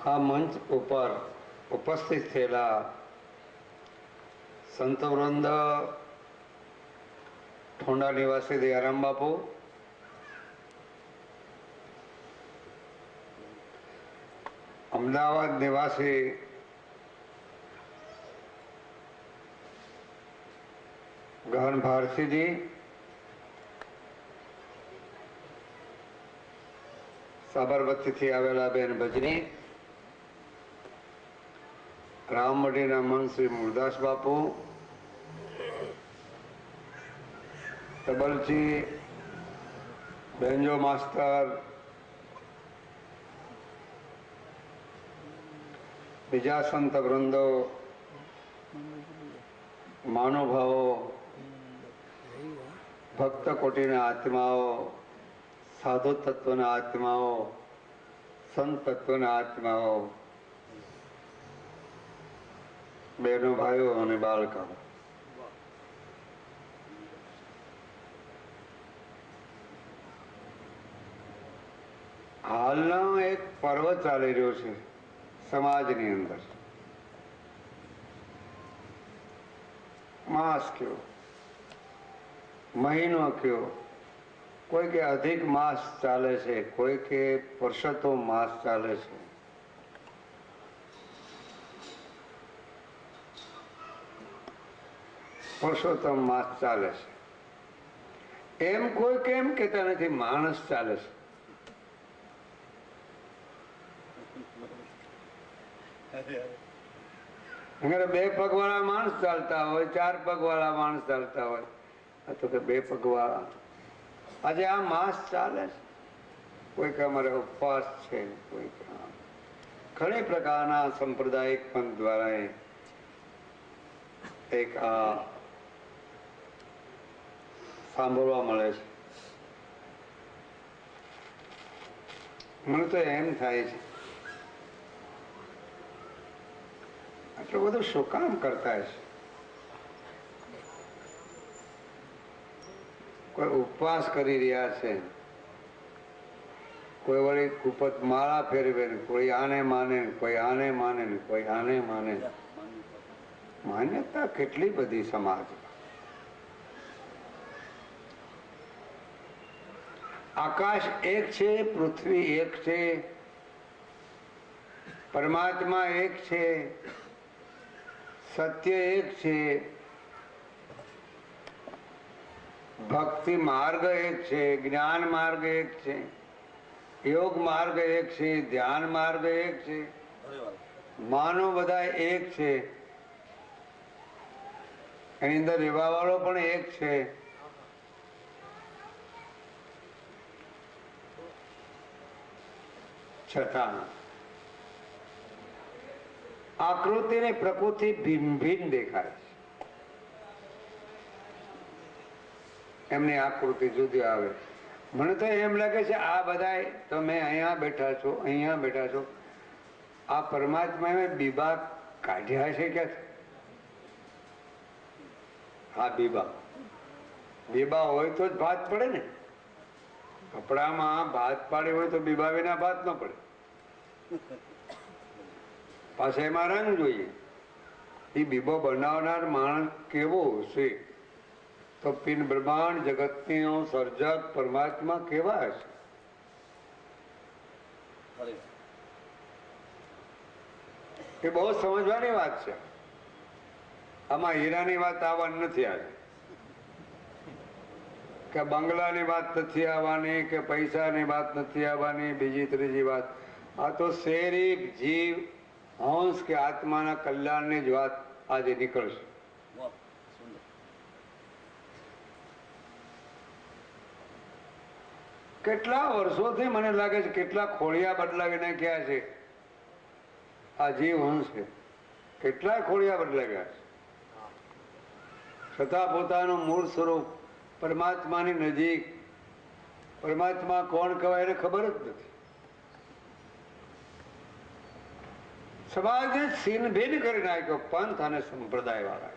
આ મંચ ઉપર ઉપસ્થિત થયેલા સંતવૃંદ, ઠોંડા નિવાસી દયારામ બાપુ, અમદાવાદ નિવાસી ગહન ભારતીજી, સાબરમતીથી આવેલા બેન ભજની, રામમઢીના મન શ્રી મુરદાસ બાપુ, તબલજી, બેન્જો માસ્ટર, બીજા સંત વૃંદો, મહાનુભાવો, ભક્ત કોટીના આત્માઓ, સાધુ તત્વના આત્માઓ, સંત તત્વના આત્માઓ, બહેનો, ભાઈઓ અને બાળકો, હાલનો એક પર્વ ચાલી રહ્યો છે સમાજની અંદર. માસ કયો, મહિનો કયો, કોઈ કે અધિક માસ ચાલે છે, કોઈ કે પુરુષોત્તમ માસ ચાલે છે. પુરુષોત્તમ માસ ચાલે છે એમ કોઈ કેમ કેતા નથી, માણસ ચાલે છે. બે પગ વાળા માણસ ચાલતા હોય, ચાર પગ વાળા માણસ ચાલતા હોય, તો કે બે પગ વાળા. આજે આ માસ ચાલે છે. કોઈ કે અમારે ઉપવાસ છે, કોઈ ઘણી પ્રકારના સાંપ્રદાયિક પંથ દ્વારા એક આ સાંભળવા મળે છે. મને તો એમ થાય છે, આટલું બધું શું કામ કરતા છે? કોઈ ઉપવાસ કરી રહ્યા છે, કોઈ વળી કુપત માળા ફેરવે, કોઈ આને માને, કોઈ આને માને, કોઈ આને માને. માન્યતા કેટલી બધી સમાજ. આકાશ એક છે, પૃથ્વી એક છે, પરમાત્મા એક છે, સત્ય એક છે, ભક્તિ માર્ગ એક છે, જ્ઞાન માર્ગ એક છે, યોગ માર્ગ એક છે, ધ્યાન માર્ગ એક છે, માનવ બધા એક છે, એની અંદર રહેવા વાળો પણ એક છે. છતાં આકૃતિ ને પ્રકૃતિ ભિન્ન ભિન્ન દેખાય છે. એમની આકૃતિ જુદી આવે. મને તો એમ લાગે છે આ બધા તમે અહીંયા બેઠા છો, અહીંયા બેઠા છો, આ પરમાત્માએ બીબા કાઢ્યા છે કે? હા, બીબા હોય તો જ ભાત પડે ને. કપડામાં ભાત પાડે હોય તો બીબા વિના ભાત ન પડે. પાછા એમાં રંગ જોઈએ. એ બીબો બનાવનાર માણસ કેવો હશે? તો પિન બ્રહ્માંડ જગતનો સર્જક પરમાત્મા કેવા હશે? એ બહુ સમજવાની વાત છે. આમાં હીરાની વાત આવવાની નથી. આજે કે બંગલાની વાત નથી આવવાની, કે પૈસાની વાત નથી આવવાની, બીજી ત્રીજી વાત. આ તો શરીર, જીવ, હંસ કે આત્માના કલ્યાણની જ વાત આજે નીકળશે. કેટલા વર્ષોથી મને લાગે છે કેટલા ખોળિયા બદલાવી નાખ્યા છે આ જીવ હંસ છે. કેટલાય ખોળિયા બદલાવ્યા છે, છતાં પોતાનું મૂળ સ્વરૂપ પરમાત્માની નજીક, પરમાત્મા કોણ કહેવાય એને ખબર જ નથી. સમાજને છીન ભીન કરી નાખ્યો પંથ અને સંપ્રદાય વાળા.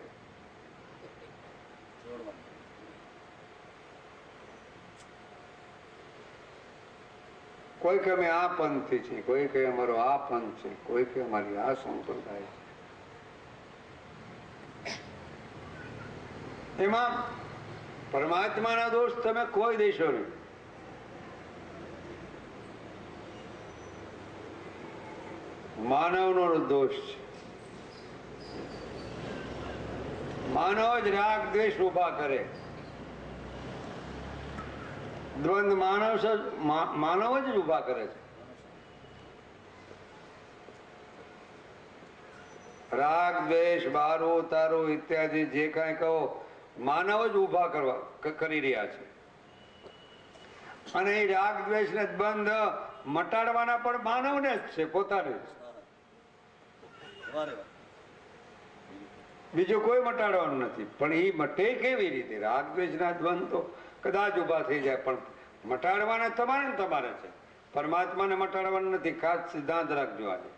કોઈ કે અમે આ પંથથી છીએ, કોઈ કે અમારો આ પંથ છે, કોઈ કે અમારી આ સંપ્રદાય છે. એમાં પરમાત્માના દોષ તમે કોઈ દેશો નહીં. માનવનો દોષ છે. માનવ જ રાગ દ્વેષ ઉભા કરે. દ્વંદ માનવ જ ઉભા કરે છે. રાગ દ્વેષ બારું તારું ઇત્યાદિ જે કાંઈ કહો માનવ જ ઉભા કરી રહ્યા છે. અને એ રાગ દ્વેષ ને દ્વંદ મટાડવાના પણ માનવને જ છે, પોતાને જ. બીજું કોઈ મટાડવાનું નથી. પણ એ મટે કેવી રીતે? રાગ દ્વેષ ના દ્વંદ તો કદાચ ઉભા થઈ જાય, પણ મટાડવાના તમારે ને તમારે છે. પરમાત્માને મટાડવાનું નથી. ખાસ સિદ્ધાંત રાખજો. આજે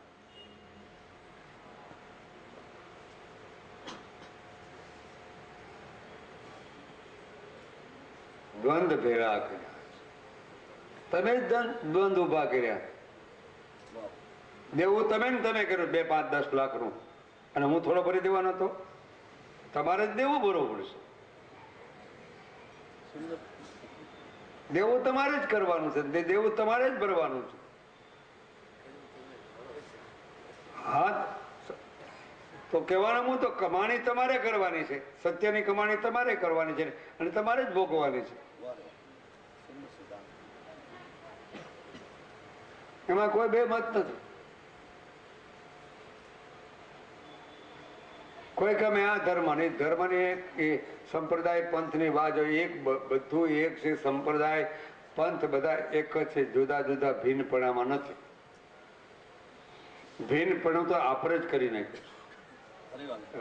દ્વંદ ભેળા કર્યા, તમે જ દ્વંદ ઉભા કર્યા. દેવું તમે ને તમે કર્યું 2, 5, 10 લાખનું, અને હું થોડો ભરી દેવાનો હતો. તમારે જ દેવું ભરવું પડશે. દેવું તમારે જ કરવાનું છે, દેવું તમારે જ ભરવાનું છે. હા, તો કહેવાનું હું તો કમાણી તમારે કરવાની છે, સત્યની કમાણી તમારે કરવાની છે, અને તમારે જ ભોગવવાની છે. એમાં કોઈ બે મત નથી. કોઈ કે અમે આ ધર્મની એ સંપ્રદાય પંથની વાત હોય. એક બધું એક છે. સંપ્રદાય પંથ બધા એક જ છે. જુદા જુદા ભિન્નપણામાં નથી. ભિન્નપણું તો આપણે જ કરી નાખ્યું.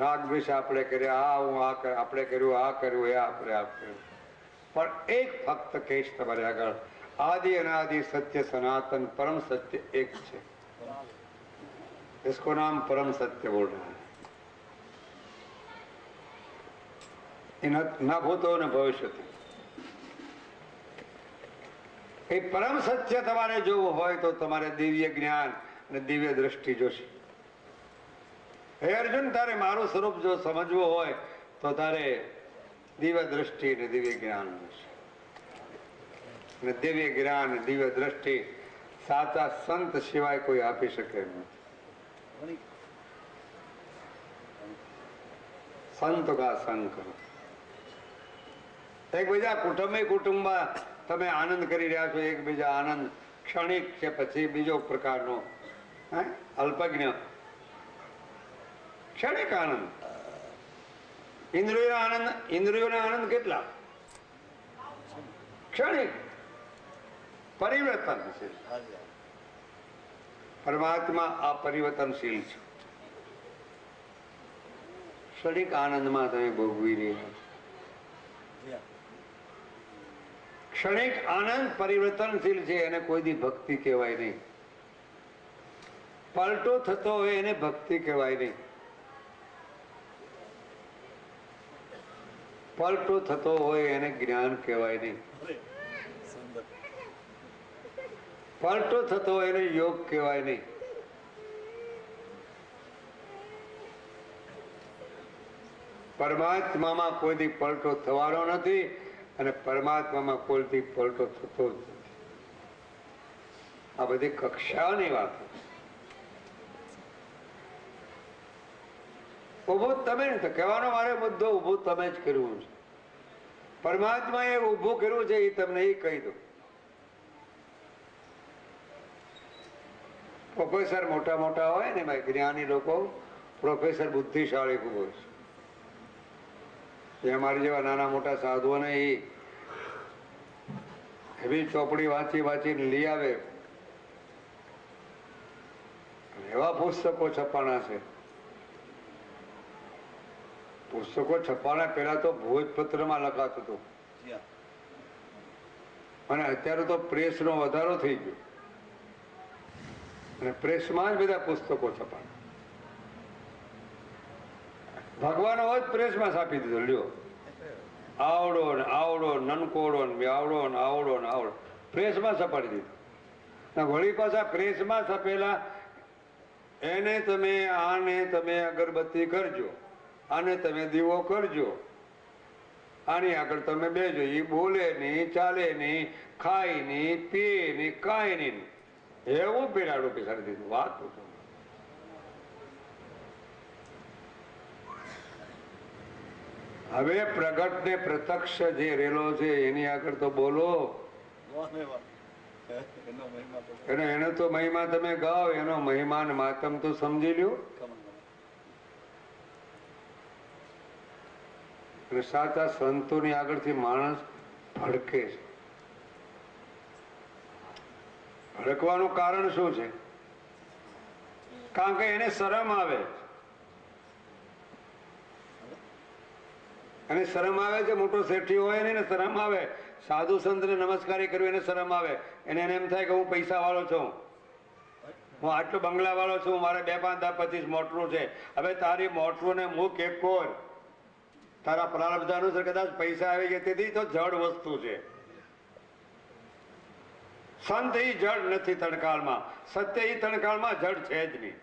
રાગ દ્વેષ આપણે કર્યા, આપણે કર્યું, આ કર્યું, એ આપણે આ કર્યું. પણ એક ફક્ત કહીશ તમારે આગળ, आदि अनादि सत्य सनातन परम सत्य एक है. इसको नाम परम सत्य बोल रहा है. न भूतो न भविष्यति. એ પરમ સત્ય તમારે જોવું હોય તો તમારે દિવ્ય જ્ઞાન અને દિવ્ય દ્રષ્ટિ જોશે. હે અર્જુન, તારે મારું સ્વરૂપ જો સમજવું હોય તો તારે દિવ્ય દ્રષ્ટિ અને દિવ્ય જ્ઞાન જોશે. અને દિવ્ય જ્ઞાન, દિવ્ય દ્રષ્ટિ સાચા સંત સિવાય કોઈ આપી શકે નથી. સંત કા સંગ કરો. એકબીજા કુટુંબમાં તમે આનંદ કરી રહ્યા છો. એકબીજા આનંદ ક્ષણિક છે, પછી બીજો પ્રકારનો અલ્પજ્ઞ ક્ષણિક આનંદ. ઇન્દ્રિયોના આનંદ કેટલા? ક્ષણિક. પરિવર્તનશીલ. પરમાત્મા આ પરિવર્તનશીલ છે. ક્ષણિક આનંદમાં તમે ભોગવી રહ્યા છો. ક્ષણિક આનંદ પરિવર્તનશીલ છે, એને કોઈ દી ભક્તિ કહેવાય નહીં. પલટો થતો હોય એને ભક્તિ કહેવાય નહીં. પલટો થતો હોય એને જ્ઞાન કહેવાય નહીં. પલટો થતો હોય એને યોગ કહેવાય નહીં. પરમાત્મામાં કોઈથી પલટો થવાનો નથી, અને પરમાત્મામાં કોઈથી પલટો થતો જ નથી. આ બધી કક્ષાની વાતો. ઉભું તમે ને કહેવાનો મારે મુદ્દો ઉભું તમે જ કર્યું છે. પરમાત્મા એ ઉભું કર્યું છે, એ તમને એ કહી દો. પ્રોફેસર મોટા મોટા હોય ને ભાઈ, જ્ઞાની લોકો, પ્રોફેસર બુદ્ધિશાળી ખૂબ હોય છે. એ અમારી જેવા નાના મોટા સાધુઓને એવી ચોપડી વાંચીને લઈ આવે. એવા પુસ્તકો છપાણા છે. પુસ્તકો છપાણા પહેલા તો ભોજપત્રમાં લખાતું હતું, અને અત્યારે તો પ્રેસનો વધારો થઈ ગયો, અને પ્રેસમાં જ બધા પુસ્તકો છપાણા. ભગવાન હોય પ્રેસમાં છાપી દીધો. લ્યો, આવડો ને આવડો, નનકોડો ને આવડો ને આવડો ને આવડો, પ્રેસમાં છપાડી દીધો. વળી પાછા પ્રેસમાં છપેલા એને તમે આને તમે અગરબત્તી કરજો, આને તમે દીવો કરજો, આની આગળ તમે બેજો. એ બોલે નહીં, ચાલે નહીં, ખાય નહીં, પીએ નહીં, કાંઈ નહીં. એવું પીડાડું પીસાડી દીધું. વાત પૂછો. હવે પ્રગટ ને પ્રત્યક્ષ જે રેલો છે એની આગળ તો બોલો. એનો તો મહિમા તમે ગાઓ, એનો મહિમા ને માતમ તો સમજી લ્યો. અને સાચા સંતોની આગળથી માણસ ભડકે છે. ભડકવાનું કારણ શું છે? કારણ કે એને શરમ આવે. એને શરમ આવે છે. મોટો શેઠી હોય ને શરમ આવે. સાધુ સંતને નમસ્કારી કરવી એને શરમ આવે. એને એમ થાય કે હું પૈસા વાળો છું, હું આટલો બંગલા વાળો છું, મારે 2, 5, 10, 25 મોટરું છે. હવે તારી મોટરું ને મૂક એક કોર. તારા પ્રારબ્ધ અનુસાર કદાચ પૈસા આવી ગયા, તેથી તો જડ વસ્તુ છે. સંત એ જડ નથી તણકાળમાં, સત્ય એ તણકાળમાં જડ છે જ નહીં.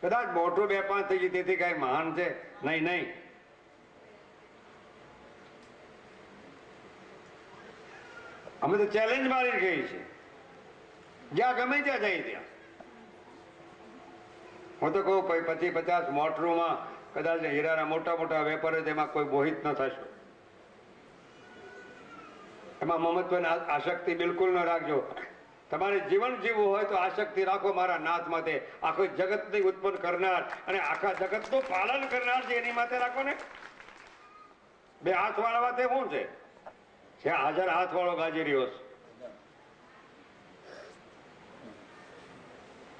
કદાચ મોટું 2, 5 થઈ ગયું તેથી કઈ મહાન છે? નહીં, નહીં. અમે તો ચેલેન્જ મારી ગઈ છે, જ્યાં ગમે ત્યાં જઈ ત્યાં. હું તો કહું 25, 50 મોટરમાં કદાચ હીરાના મોટા મોટા વેપારી, તેમાં કોઈ મોહિત ન થશો. એમાં મમત્વની આસક્તિ બિલકુલ ન રાખજો. તમારે જીવન જીવવું હોય તો આસક્તિ રાખો મારા નાથ માટે. આખું જગતને ઉત્પન્ન કરનાર અને આખા જગતનું પાલન કરનાર છે એની માટે રાખો ને. 2 હાથ વાળવા તે શું છે? 1000 હાથ વાળો ગાજી રહ્યો છે.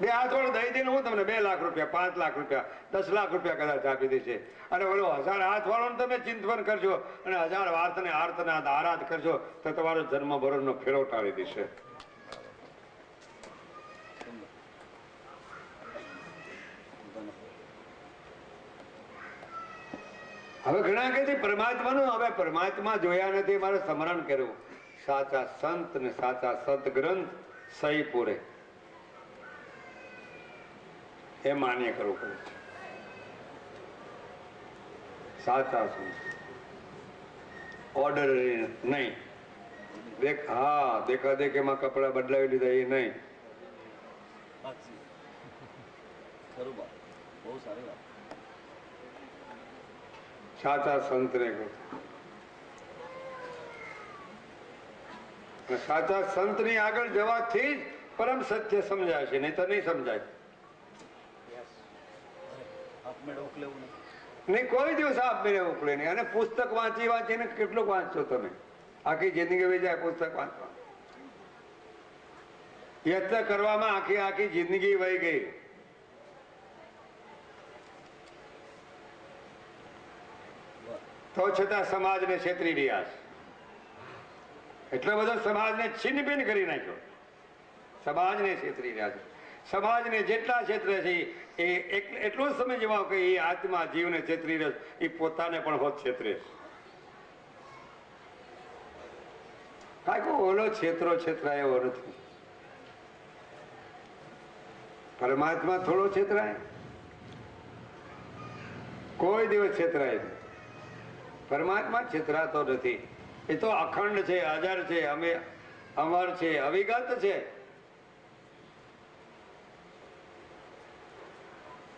2 હાથ વાળો દઈ દઈને હું તમને 2 લાખ રૂપિયા, 5 લાખ રૂપિયા, 10 લાખ રૂપિયા કદાચ આપી દેશે. અને ઓલો 1000 હાથ વાળો તમે ચિંતન કરજો અને 1000 વાર્તને આર્તના આરાધ કરજો તો તમારો જન્મ ભરણનો ફેરો ટાળી દેશે. હવે ઘણા કહે છે પરમાત્માનું, હવે પરમાત્મા જોયા નથી, મારે સ્મરણ કરવું. સાચા સંત ને સાચા સદગ્રંથ સહી પૂરે એ માન્ય કરવું પડે છે. સાચા સંત ઓર્ડર નહીં. હા, દેખા દેખીમાં કપડા બદલાવી લીધા એ નહીં. સાચા સંતને સાચા સંતની આગળ જવાથી જ પરમ સત્ય સમજાય છે, નહીં તો નહીં સમજાય. નહીં, કોઈ દિવસ આપ મેળે ઉકલે નહીં. અને પુસ્તક વાંચી વાંચીને કેટલું વાંચશો તમે? આખી જિંદગી વહી જાય પુસ્તક વાંચવા. યત્ન કરવામાં આખી જિંદગી વહી ગઈ. તો છતાં સમાજને છેતરી રહ્યા છે. એટલો બધો સમાજને છિન્ન ભિન્ન કરી નાખ્યો. સમાજને છેતરી રહ્યા છે. સમાજને જેટલા ક્ષેત્ર છે એ એટલું સમજવા કે એ આત્મા જીવને છેતરી રહ્યો, એ પોતાને પણ હોત છેતરે. કાંઈ ઓલો છેતરાય એવો નથી. પરમાત્મા થોડો છેતરાય? કોઈ દિવસ છેતરાય નહીં. પરમાત્મા છેતરાતો નથી. એ તો અખંડ છે, અજર છે, અમર છે, અવિગત છે.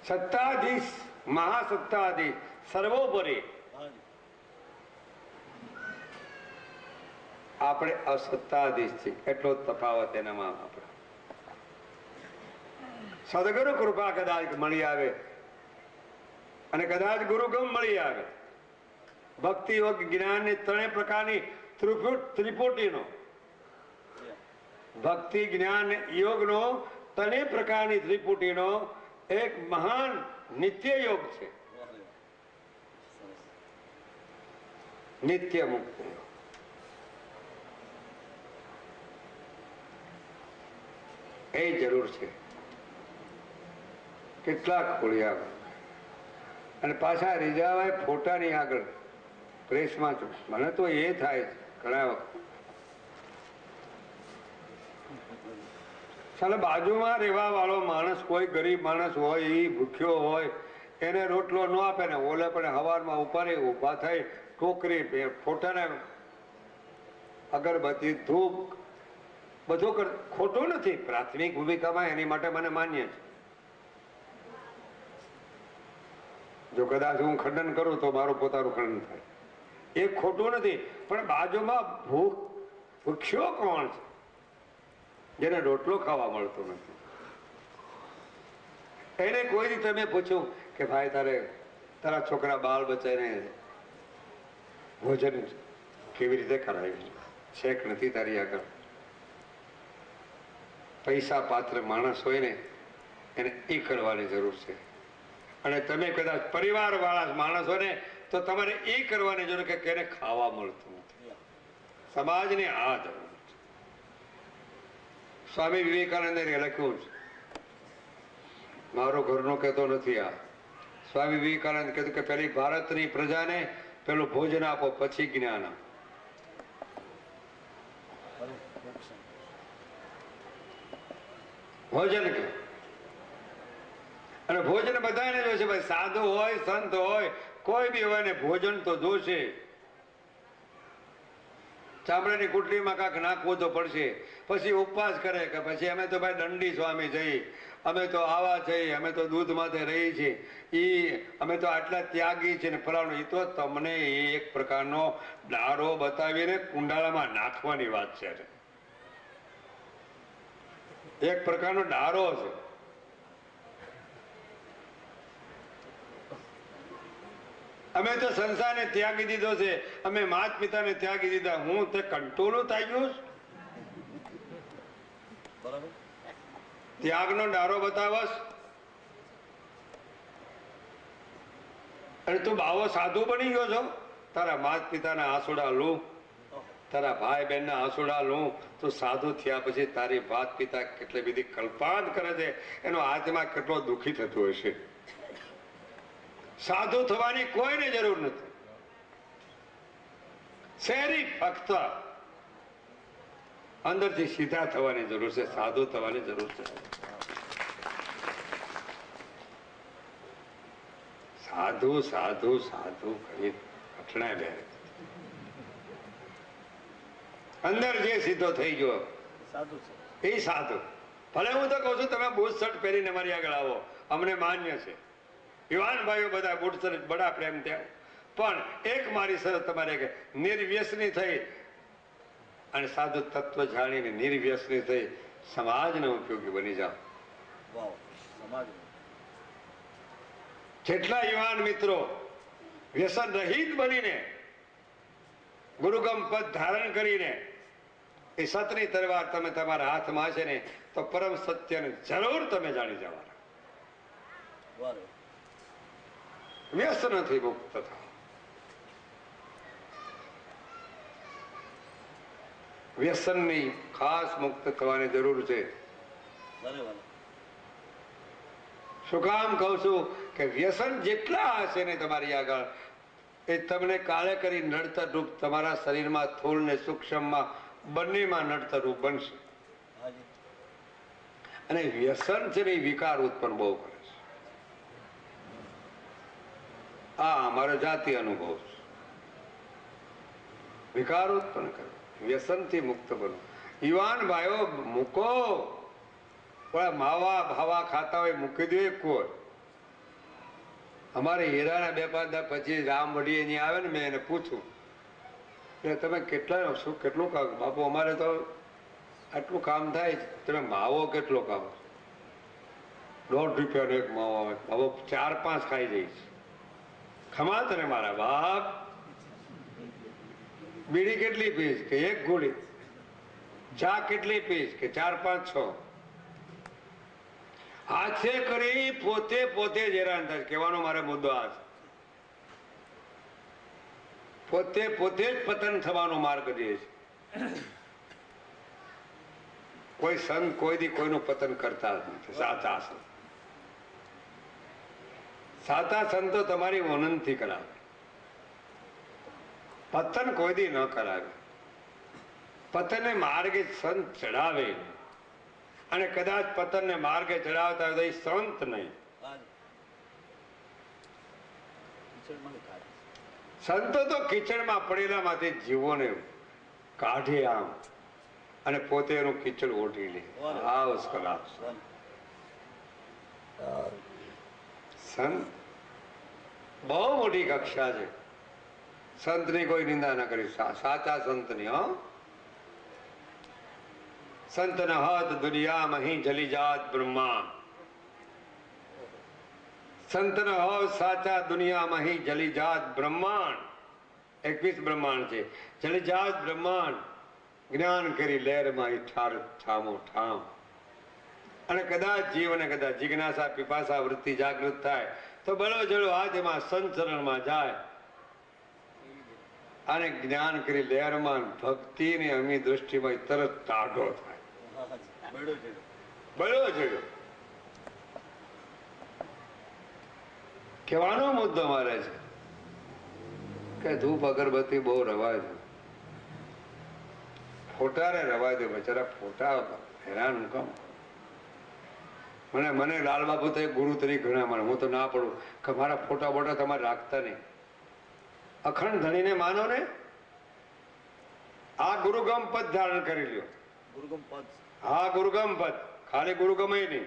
સત્તાધીશ, મહાસત્તાધીશ, સર્વોપરી. આપણે અસત્તાધીશ છીએ, એટલો જ તફાવત એનામાં. આપણે સદગુરુ કૃપા કદાચ મળી આવે અને કદાચ ગુરુગમ મળી આવે. ભક્તિ યોગ જ્ઞાન ની 3 પ્રકારની ત્રિપુટીનો, ભક્તિ જ્ઞાન યોગનો 3 પ્રકારની ત્રિપુટીનો એક મહાન નિત્ય યોગ છે. નિત્ય મુક્તિ. એ જરૂર છે. કેટલાક ખોળિયા અને પાછા રીઝાવાય ફોટાની આગળ પ્રેસમાં. મને તો એ થાય ઘણા વખત સાલે બાજુમાં રહેવા વાળો માણસ, કોઈ ગરીબ માણસ હોય, એ ભૂખ્યો હોય, એને રોટલો ન આપે ને ઓલે પણ હવારમાં ઊભા થઈ ટોકરી ફોટાને અગરબત્તી ધૂપ બધું ખોટું નથી. પ્રાથમિક ભૂમિકામાં એની માટે મને માન્ય છે. જો કદાચ હું ખંડન કરું તો મારું પોતાનું ખંડન થાય, એ ખોટું નથી. પણ બાજુમાં ભૂખ્યો કોણ છે જેને રોટલો ખાવા મળતો નથી? એને કોઈ દી તમે પૂછ્યું કે ભાઈ તારા છોકરા બાળ બચ્ચાને ભોજન કેવી રીતે કરાવ્યું? છેક નથી તારી આગળ. પૈસા પાત્ર માણસ હોય ને એને એ કરવાની જરૂર છે. અને તમે કદાચ પરિવાર વાળા માણસ હોય ને તો તમારે એ કરવાની જરૂર કે એને ખાવા મળતું નથી. સમાજને આ જરૂર છે. સ્વામી વિવેકાનંદે લખ્યું છે, મારો ઘરનો કહેતો નથી આ, સ્વામી વિવેકાનંદ કીધું કે પેલી ભારતની પ્રજાને પેલું ભોજન આપો, પછી જ્ઞાન આપો. ભોજન કે અને ભોજન બધાને જોશે ભાઈ, સાધુ હોય, સંત હોય, કોઈ બી હોય ને ભોજન તો જોશે. ચામડાની કુટલીમાં કાંક નાખવું તો પડશે. પછી ઉપવાસ કરે કે પછી અમે તો ભાઈ દંડી સ્વામી જઈ, અમે તો આવા જઈ, અમે તો દૂધ માથે રહી છીએ, અમે તો આટલા ત્યાગી છે ને ફલાણું. એ તો તમને એક પ્રકારનો ડારો બતાવીને કુંડાળામાં નાખવાની વાત છે. એક પ્રકારનો ડારો છે. અમે તો સંસારને ત્યાગી દીધો છે, અમે માતા પિતાને ત્યાગી દીધા. હું તે કંટોળું થઈ ગયું? ત્યાગનો ડારો બતાવસ અને તું બાવો સાધુ બની ગયો છો. તારા માતા પિતાના આંસુડા લઉં, તારા ભાઈ બહેન ના આંસુડા લઉં. તું સાધુ થયા પછી તારી માતા પિતા કેટલી બધી કલ્પાંત કરે છે, એનો આત્મા કેટલો દુઃખી થતો હશે. સાધુ થવાની કોઈને જરૂર નથી. શહેરી ફક્ત અંદરથી સીધા થવાની જરૂર છે, સાધુ થવાની જરૂર છે. સાધુ સાધુ સાધુ કરી અઠણાય બે અંદર જે સીધો થઈ ગયો સાધુ છે, એ સાધુ. ભલે હું તો કઉ છું તમે બૂટ શર્ટ પહેરીને મારી આગળ આવો, અમને માન્ય છે. યુવાન ભાઈઓ બધા બૂટ શર્ટ બડા પ્રેમ ત્યાં. પણ એક મારી શરત તમારે કે નિર્વ્યસની થઈ અને સાધુ તત્વ જાણીને નિર્વ્યસની થઈ સમાજને ઉપયોગી બની જાઓ. જેટલા યુવાન મિત્રો વ્યસન રહિત બનીને ગુરુગમ પદ ધારણ કરીને એ સતની તલવાર તમે તમારા હાથમાં છે ને તો પરમ સત્યને જરૂર તમે જાણી જવાના. વ્યસનથી મુક્ત થાઓ. વ્યસનની ખાસ મુક્ત થવાની જરૂર છે. શું કામ કહું છું કે વ્યસન જેટલા હશે ને તમારી આગળ એ તમને કાળે કરી નડતર રૂપ તમારા શરીરમાં સ્થૂળ ને સૂક્ષ્મમાં બંનેમાં નડતર રૂપ બનશે. અને વ્યસન છે ને વિકાર ઉત્પન્ન બહુ કરે છે. આ અમારો જાતિ અનુભવ છે. વિકાર ઉત્પન્ન કરે, વ્યસનથી મુક્ત બનો. યુવાન ભાઈઓ મૂકો, પણ માવા ભાવા ખાતા હોય મૂકી દે. કોઈ અમારે હીરાના 2-5 પછી રામ વડી અહીંયા આવે ને મેં એને પૂછું કે તમે કેટલા શું કેટલું કામ? બાપુ અમારે તો આટલું કામ થાય, તમે માવો કેટલો કામ? 1.5 રૂપિયાનો એક માવો આવે, હવે 4-5 ખાઈ જઈશ. ખમા તને મારા બાપ. બીડી કેટલી પીશ? કે 1 ગોળી. ચા કેટલી પીશ? કે 4-5-6. હાથે કરી પોતે જ હેરાન થાય. કહેવાનો મારો મુદ્દો આ છે. પોતે જ પતન થવાનો માર્ગ દે છે. કોઈ સંત કોઈ દી કોઈનું પતન કરતા જ નથી. સાચા સંતો તમારી વનનથી કરાવે, પતન કોઈ દી ન કરાવે. પતને માર્ગે સંત ચડાવે. અને કદાચ પતનને માર્ગે ચડાવતા હોય તો એ સંત નહીં. સંતો તો કીચડમાં પડેલામાંથી જીવોને કાઢે આમ અને પોતે એનું કીચડ ઓઢી લે. આવ કલા સંત બહુ મોટી કક્ષા છે. સંતની કોઈ નિંદા ના કરી. સાચા સંતની. સંત ન હત દુનિયામાં અહીં જલી જાત બ્રહ્માંડ. સંત ન હોત સાચા દુનિયામાં અહીં જલી જાત બ્રહ્માંડ. 21 બ્રહ્માંડ છે. જલી જાત બ્રહ્માંડ જ્ઞાન કરી લહેરમાં ઠાર ઠામો ઠામ. અને કદાચ જીવને કદાચ જિજ્ઞાસા પીપાસા વૃત્તિ જાગૃત થાય તો બળો જળો હાથમાં સંચરણમાં જાય અને જ્ઞાન કરી લહેરમાં ભક્તિની અમી દૃષ્ટિમાં તરત ટાઢો થાય. બળો જળો કહેવાનો મુદ્દો મારે છે કે ધૂપ અગરબત્તી બહુ રવાય છે. ફોટાને રવાય દે બચારા. ફોટા હેરાન કમ. મને લાલબાબુ તો ગુરુ તરીકે ઘણા માને. હું તો ના પડું કે મારા ફોટા બોટા તમારે રાખતા નહીં. અખંડ ધણીને માનો ને. આ ગુરુગમ પદ ધારણ કરી લ્યો. ગુરુગમ પદ. હા, ગુરુગમ પદ. ખાલી ગુરુગમ નહીં,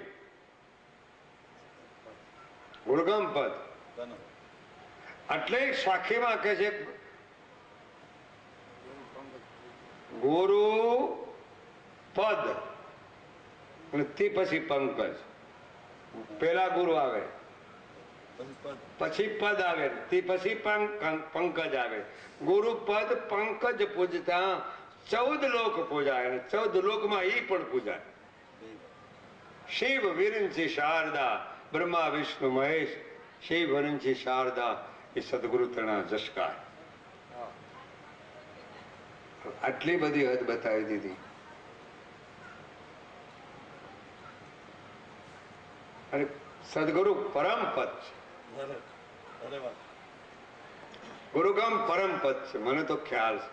ગુરુગમ પદ. એટલે સાખીમાં કે છે ગુરુ પદ અને તે પછી પંકજ. પેલા ગુરુ આવે, પછી પદ આવે, તે પછી પંકજ આવે. ગુરુ પદ પંકજ પૂજતા 14 લોક પૂજાય અને 14 લોકમાં ઈ પણ પૂજાય. શિવ વિરિંચી શારદા બ્રહ્મા વિષ્ણુ મહેશ. શિવ વિરિંચી શારદા એ સદગુરુ તણા જશકાય. આટલી બધી હદ બતાવી દીધી. અને સદગુરુ પરમ પદ છે. ગુરુગમ પરમ પદ છે. મને તો ખ્યાલ છે.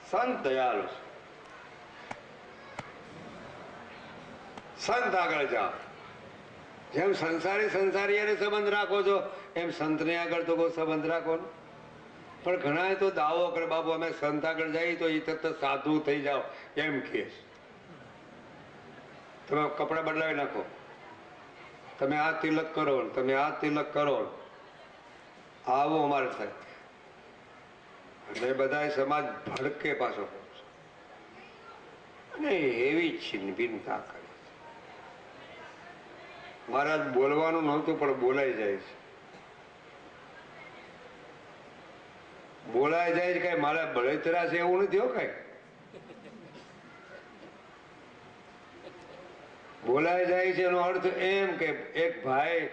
સંત દયાળુ છે. સંત આગળ જાઓ. જેમ સંસારી સંબંધ રાખો છો એમ સંતને આગળ તો કોઈ સંબંધ રાખો ને. પણ ઘણા તો દાવો કરે બાબુ અમે સંત આગળ જઈએ તો એ તરત સાધુ થઈ જાઓ એમ કે. તમે કપડા બદલાવી નાખો, તમે આ તિલક કરો, તમે આ તિલક કરો, આવું અમારે થાય એટલે બધા સમાજ ભડકે પાછો અને એવી છિનભિન્નતા કરે. મહારાજ બોલવાનું નહોતું પણ બોલાઈ જાય છે. બોલાઈ જાય છે. કઈ મારા બળતરા છે એવું નથી. હો કઈ બોલાઈ જાય છે એનો અર્થ એમ કે એક ભાઈ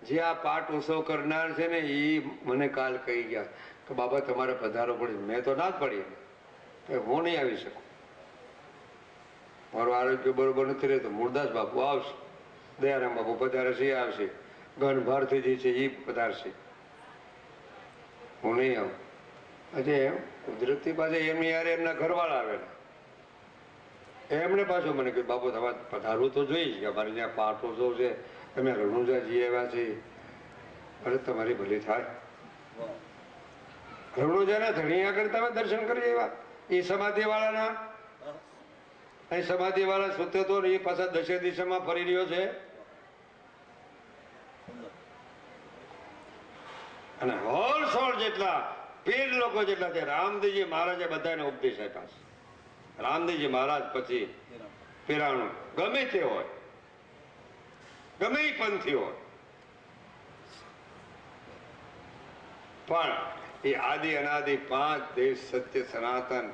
જે આ પાઠ ઉત્સવ કરનાર છે ને એ મને કાલ કહી ગયા કે બાબા તમારે પધારો પડે. મેં તો ના જ પડી. હું નહીં આવી શકું. મારું આરોગ્ય બરોબર નથી રહેતું. મુરદાસ બાપુ આવશે, દયારામ બાપુ પધારશે, એ આવશે, ગણ ભારતીજી છે એ પધારશે. હું નહીં આવું. આજે કુદરતી પાસે એમની યારે એમના ઘરવાળા આવેલા. એમણે પાછું મને કહ્યું બાપુ તમારે પધારવું તો જોઈએ કે અમારે ત્યાં પાઠ ઉત્સવ છે, તમે રણુજાજી આવ્યા છે. અરે તમારી ભલી થાય. રણુજાના ધણી આગળ તમે દર્શન કરી આવ્યા. એ સમાધિ વાળાના અહીં સમાધિ વાળા સુતે તો એ પાછા દશે દિશામાં ફરી રહ્યો છે. અને હોલસોળ જેટલા પીર લોકો જેટલા છે રામદેવજી મહારાજે બધાને ઉપદેશ આપ્યા છે. રામદેવજી મહારાજ પછી પીરાણું ગમે તે હોય, ગમે એ પંથી હોય, પણ એ આદિ અનાદિ 5 દેશ સત્ય સનાતન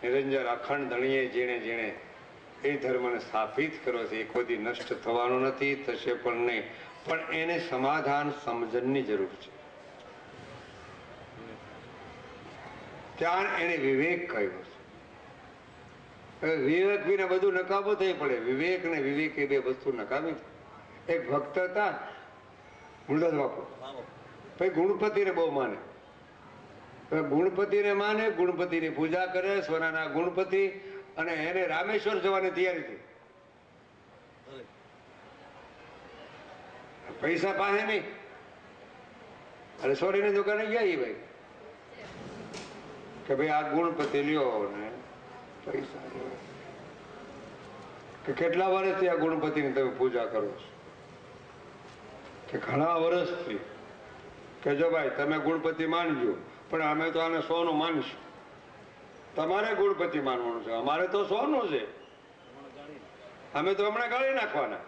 નિરંજન અખંડ ધણીએ જેણે જેણે એ ધર્મને સ્થાપિત કર્યો છે એ કોઈ નષ્ટ થવાનો નથી, થશે પણ નહીં. પણ એને સમાધાન સમજણની જરૂર છે. ત્યાં એને વિવેક કહ્યો છે. વિવેક વિના બધું નકામું થઈ પડે. વિવેક ને વિવેક એ બે વસ્તુ નકામી. એક ભક્ત હતા મુરદાસ બાપુ, ભાઈ ગુણપતિને બહુ માને. ગુણપતિને માને, ગુણપતિની પૂજા કરે, સોનાના ગુણપતિ અને એને રામેશ્વર જવાની તૈયારી થઈ. પૈસા પાસે નહીં, અને સોરીની દુકાને ગયા એ ભાઈ કે ભાઈ આ ગુણપતિ લ્યો ને પૈસા લ્યો. કે કેટલા વર્ષથી આ ગુણપતિની તમે પૂજા કરો છો? કે ઘણા વર્ષથી. કે જો ભાઈ તમે ગુણપતિ માનજો, પણ અમે તો આને સોનું માનીશું. તમારે ગુણપતિ માનવાનું છે, અમારે તો સોનું છે, અમે તો હમણાં ગાળી નાખવાના.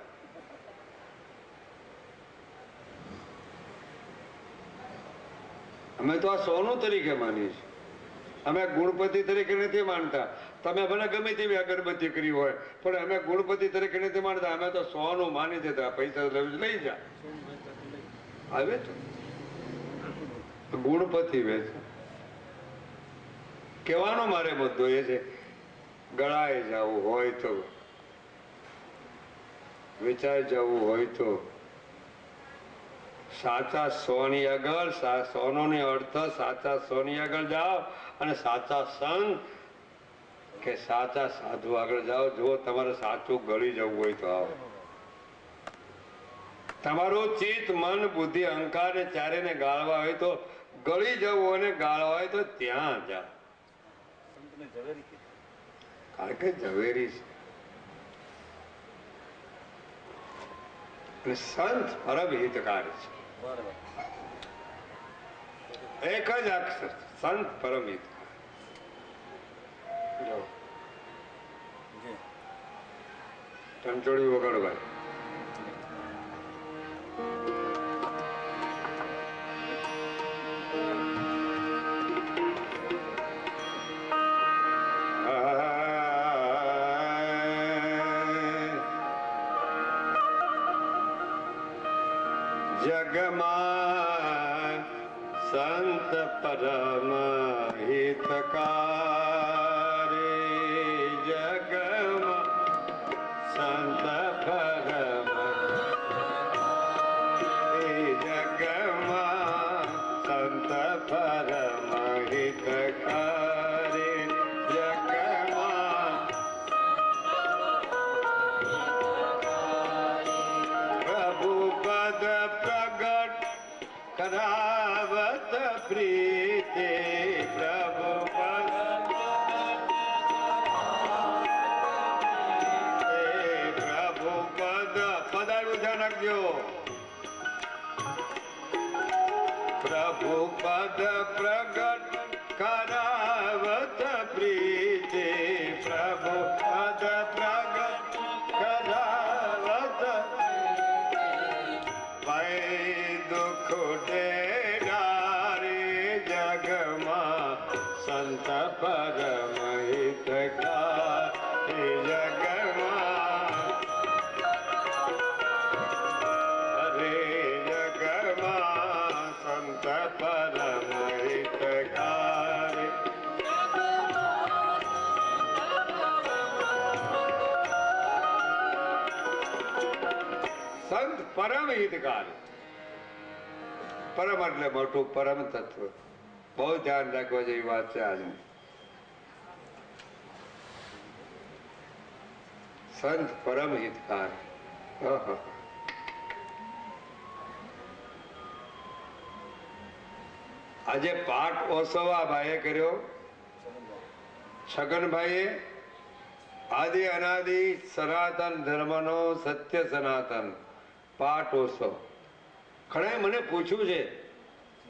અમે તો આ સોનું તરીકે માનીએ છીએ, અમે ગુણપતિ તરીકે નથી માનતા. તમે ભલે ગમે તેવી અગરબત્તી કરી હોય, પણ અમે ગુણપતિ તરીકે નથી માનતા. અમે તો સોનું માની દેતા. પૈસા લઈ જા આવે તો ગુણપતિ વેચે. કહેવાનો મારે મુદ્દો એ છે, ગળાએ જવું હોય તો, વેચાઈ જવું હોય તો સાચા સોની આગળ, સોનોની અર્થ સાચા સોની આગળ જાઓ, અને સાચા સંત કે સાચા સાધુ આગળ જાઓ. જો તમારે સાચું ગળી જવું હોય તો આવો. તમારું ચિત્ત, મન, બુદ્ધિ, અહંકાર ને ચારેને ગાળવા હોય તો, ગળી જવું અને ગાળવા હોય તો ત્યાં જાઓ. કારણ કે ઝવેરી છે. અને સંત પરમ હિતકાર છે. એક જ અક્ષર, સંત પરમ હિતકાર. ચંચોળી વગાડો ભાઈ. જગમાં સંત પરમ હિતકારી, જગમાં સંત પરમ, જગમાં સંત પરમ હિતકારી, જગમાં પ્રભુ પદ પ્રગટ કરાવત પ્રીતે, પ્રભુ પદ પ્રભુ પદ પદાયું ધ્યાન રાખજો. પ્રભુ પદ પ્રગટ કરાવત પ્રીતે, પ્રભુ પદ પ્રગટ કરાવત દુઃખ ટેડારે, જગમાં સંત પરમ હિતકારી, જગમાં અરે જગમાં સંત પરમ હિતકારી. સંત પરમ હિતકારી. પરમ એટલે મોટું પરમ તત્વ. બહુ ધ્યાન રાખવા જેવી વાત છે આજે. સંત પરમ હિતકાર. આજે પાઠ ઓસવ આ ભાઈએ કર્યો, છગનભાઈએ. આદિ અનાદિ સનાતન ધર્મનો સત્ય સનાતન પાઠ ઓસવ. ઘણા મને પૂછ્યું છે,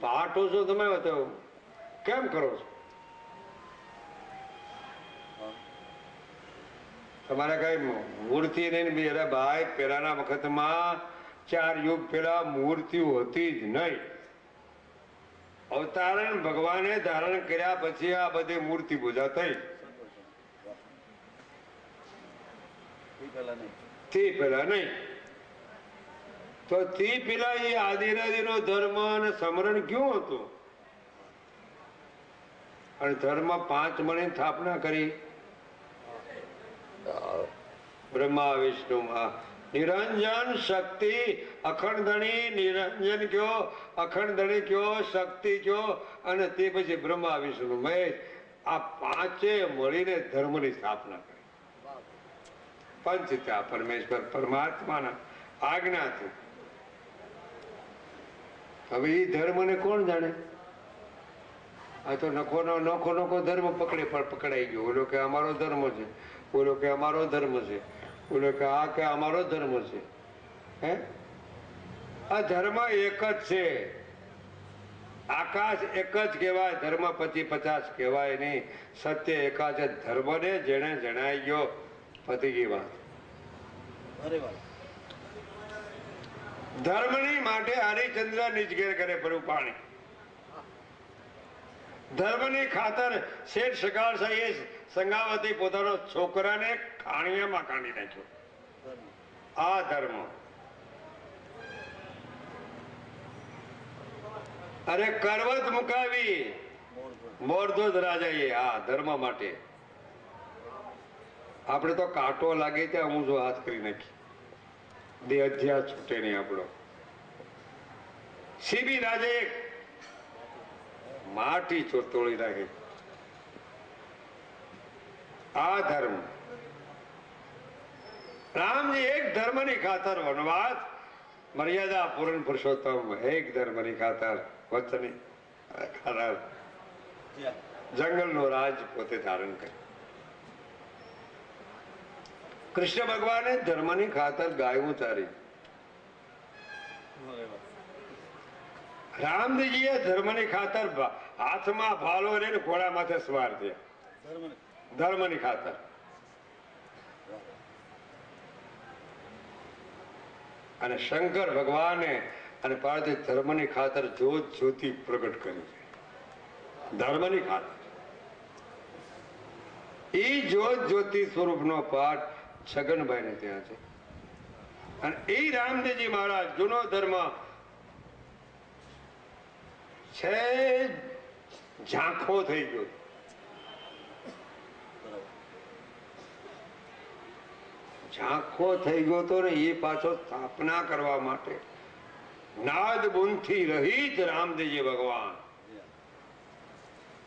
પાઠ ઓછો તમે તો કેમ કરો છો? તમારે કઈ મૂર્તિ નહીં? અરે ભાઈ, પેલાના વખતમાં 4 યુગ પેલા મૂર્તિઓ હતી જ નહીં. અવતારણ ભગવાને ધારણ કર્યા પછી આ બધી મૂર્તિ પૂજા થઈ. તે પેલા નહીં. તો તે પેલા એ આદિનાદિનો ધર્મ અને સમરણ ક્યું હતું? અને ધર્મ 5 મણી સ્થાપના કરી. બ્રહ્મા વિષ્ણુમાં નિરંજન શક્તિ અખંડધણી, નિરંજન કયો, અખંડધણી કયો, શક્તિ કયો, અને તે પછી બ્રહ્મા વિષ્ણુ મહેશ. આ પાંચે મળીને ધર્મની સ્થાપના કરી. પંચતા પરમેશ્વર પરમાત્માના આજ્ઞાથી. હવે એ ધર્મને કોણ જાણે? આ તો નખો નખો ધર્મ પકડાઈ ગયો. ઓલો કે અમારો ધર્મ છે, ઓલો કે અમારો ધર્મ છે, ઓલો કે આ કે અમારો ધર્મ છે. હે, આ ધર્મ એક જ છે. આકાશ એક જ કહેવાય, ધર્મ 50 કહેવાય નહીં. સત્ય એકાદ જ. ધર્મને જેને જણાઈ ગયો પતી ગઈ વાત. ધર્મની માટે હરિચંદ્ર નિજ ઘેર કરે પડ્યું પાણી. ધર્મની ખાતર શેઠ સગાળ સાહેબ સંગાવતી પોતાનો છોકરાને ખાણિયામાં કાઢી નાખ્યો. આ ધર્મ. અરે કરવત મુકાવી મોરધોજ રાજાએ આ ધર્મ માટે. આપણે તો કાંટો લાગે ત્યાં હું જો હાથ કરી નાખી, બે અધ્યાસ છૂટે નહીં આપણો. સીબી રાજાએ માટી તોડી નાખી. આ ધર્મ. રામજી એક ધર્મની ખાતર વનવાસ, મર્યાદા પૂર્ણ પુરુષોત્તમ એક ધર્મની ખાતર વચની ખાતર જંગલનો રાજ પોતે ધારણ કર્યો. કૃષ્ણ ભગવાને ધર્મની ખાતર ગાયું ચારી. રામજીએ ધર્મની ખાતર હાથમાં ભાલો લઈને ઘોડા માથે સવાર થયા. ધર્મની ખાતર. અને શંકર ભગવાને અને પાર્વતી ધર્મની ખાતર જોત જ્યોતિ પ્રગટ કરી છે. ધર્મની ખાતર. એ જોત જ્યોતિ સ્વરૂપનો પાઠ છગનભાઈ ને ત્યાં છે. અને એ રામદેવજી મહારાજ જૂનો ધર્મ છે ઝાંખો થઈ ગયો. ઝાંખો થઈ ગયો તો ને એ પાછો સ્થાપના કરવા માટે નાદ બુંથી રહિત રામદેવજી ભગવાન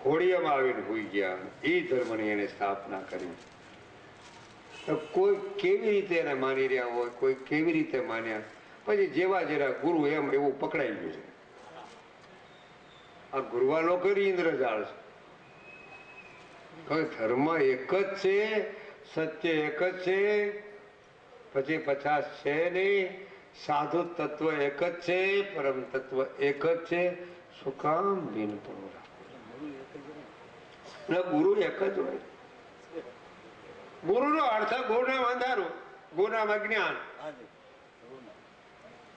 ઘોડિયામાં આવીને હોઈ ગયા. એ ધર્મની એને સ્થાપના કરી. કોઈ કેવી રીતે એને માની રહ્યા હોય, કોઈ કેવી રીતે માન્યા, પછી જેવા જેવા ગુરુ એમ એવું પકડાઈ ગયું છે. આ ગુરુવાલો કરી ઇન્દ્રજાળ છે. ધર્મ એક જ છે, સત્ય એક જ છે, પછી 50 છે નહીં. સાધુ તત્વ એક જ છે, પરમ તત્વ એક જ છે. શું કામ ભીન પડવું? ગુરુ એક જ હોય. ગુરુ નો અર્થ ગોનામ અંધારું, ગોનામ અજ્ઞાન,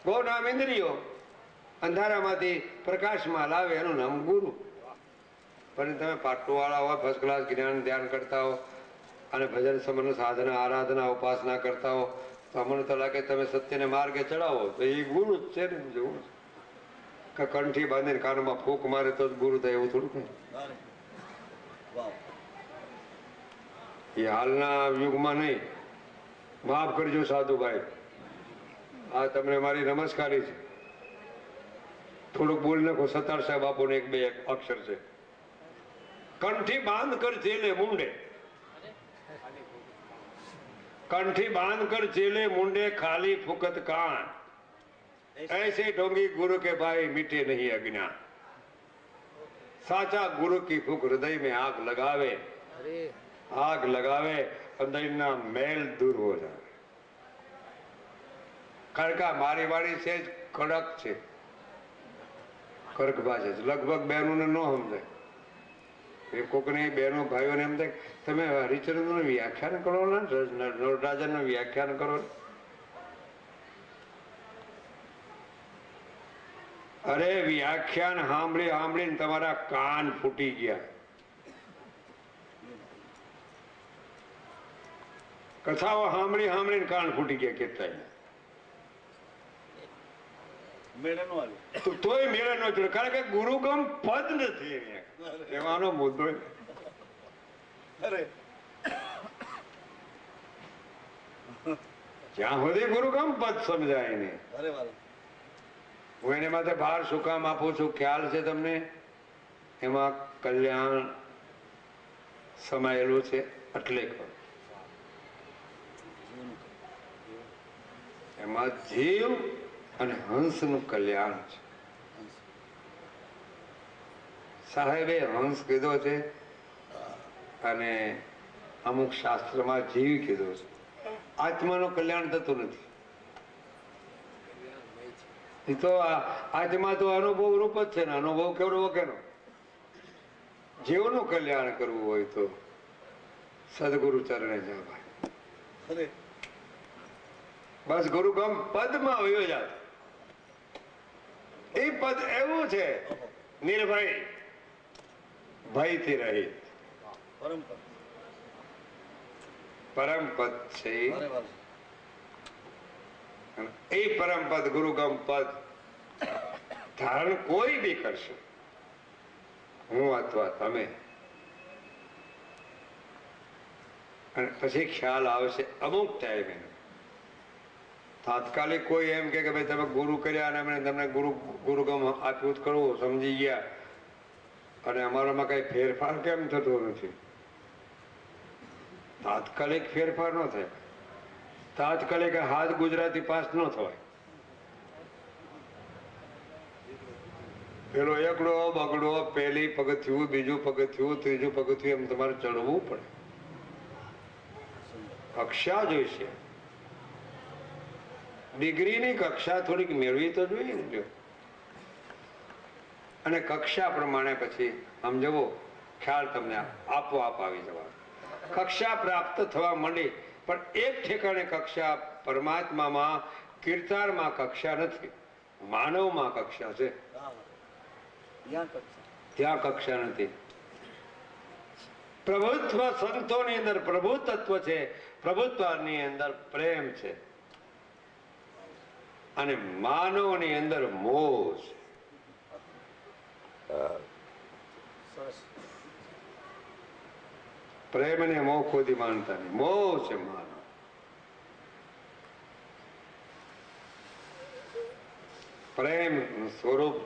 ગોનામ ઇન્દ્રિયો. અંધારામાંથી પ્રકાશમાં લાવે એનું નામ ગુરુ. પણ તમે પાટુવાળા હોય, ફર્સ્ટ ક્લાસ જ્ઞાન ધ્યાન કરતા હો અને ભજન સમન સાધના આરાધના ઉપાસના કરતા હો, તો અમને તો લાગે તમે સત્યને માર્ગે ચડાવો તો એ ગુરુ જ છે ને. જેવું કે કંઠી બાંધીને કાનમાં ફૂંક મારે તો જ ગુરુ થાય એવું થોડુંક નહીં. એ હાલના યુગમાં નહીં. માફ કરજો સાધુભાઈ, આ તમને મારી નમસ્કારી છે. થોડુંક બોલ નાખો. સતાર સાહેબ બાપુને એક બે અક્ષર છે. કંઠી બાંધ કર ચેલે મુંડે, કંઠી બાંધ કર ચેલે મુंडे खाली फुकत कान, ऐसे ढोंगी गुरु के भाई मिटे नहीं अज्ञान. साचा गुरु की फूक हृदय में आग लगावे, आग लगावे अंदરના મેલ દૂર હો જાય. કડકા મારી વાળી છે જ કડક છે, કર્કભા છે. લગભગ બહેનોને ન સમજાય. એ કોકની બહેનો ભાઈઓને એમ થાય તમે હરિચંદ્રનું વ્યાખ્યાન કરો ને, નટરાજનનું વ્યાખ્યાન કરો. અરે વ્યાખ્યાન સાંભળી સાંભળીને તમારા કાન ફૂટી ગયા. કથાઓ સાંભળી સાંભળીને કાન ફૂટી ગયા કેટલાય. તોય મેળે નો ચડે, કારણ કે ગુરુગમ પદ નથી એવાનો મુદ્દો. જ્યાં સુધી ગુરુગમ પદ સમજાય નહીં. હું એને માટે બહાર શું કામ આપું છું ખ્યાલ છે તમને? એમાં કલ્યાણ સમાયેલું છે એટલે કરો. એમાં જીવ અને હંસનું કલ્યાણ છે. સાહેબે હંસ કીધો છે અને અમુક શાસ્ત્રમાં જીવ કીધો છે. આત્માનું કલ્યાણ થતું નથી. એ તો આત્મા તો અનુભવ રૂપ જ છે ને. અનુભવ કેવડો કેનો. જીવનું કલ્યાણ કરવું હોય તો સદગુરુ ચરણે જા ભાઈ. બસ ગુરુ ગમ પદમાં વયો જાત. એ પદ એવું છે નિર્ભય, ભયથી રહિત. પરમ પદ છે એ પરમ પદ ગુરુગમ પદ ધારણ કોઈ બી કરશે, હું અથવા તમે. અને પછી ખ્યાલ આવશે અમુક ટાઈમે. તાત્કાલિક કોઈ એમ કે ભાઈ તમે ગુરુ કર્યા અને અમે તમને ગુરુગમ આપ્યું કરવું સમજી ગયા અને અમારામાં કઈ ફેરફાર કેમ થતો નથી. તાત્કાલિક ફેરફાર ન થાય. તાત્કાલિક હાથ ગુજરાતી પાસ ન થવાય. પેલો એકડો બગડો, પહેલી પગથિયું, બીજું પગથિયું, ત્રીજું પગથિયું, એમ તમારે ચડવું પડે. કક્ષા જોઈશે. ડિગ્રીની કક્ષા થોડીક મેળવી તો જોઈએ ને. અને કક્ષા પ્રમાણે પછી સમજવો ખ્યાલ તમને આપોઆપ આવી જવા. કક્ષા પ્રાપ્ત થવા માંડી પણ એક ઠેકાણે કક્ષા પરમાત્મામાં કીર્તારમાં કક્ષા નથી, માનવમાં કક્ષા છે. ત્યાં કક્ષા નથી. પ્રભુત્વ સંતોની અંદર પ્રભુ તત્વ છે, પ્રભુત્વની અંદર પ્રેમ છે અને માનવની અંદર મોહ છે. પ્રેમ ને મોહ ખોદી માનતા નહીં. મોહ છે માનવ. પ્રેમ સ્વરૂપ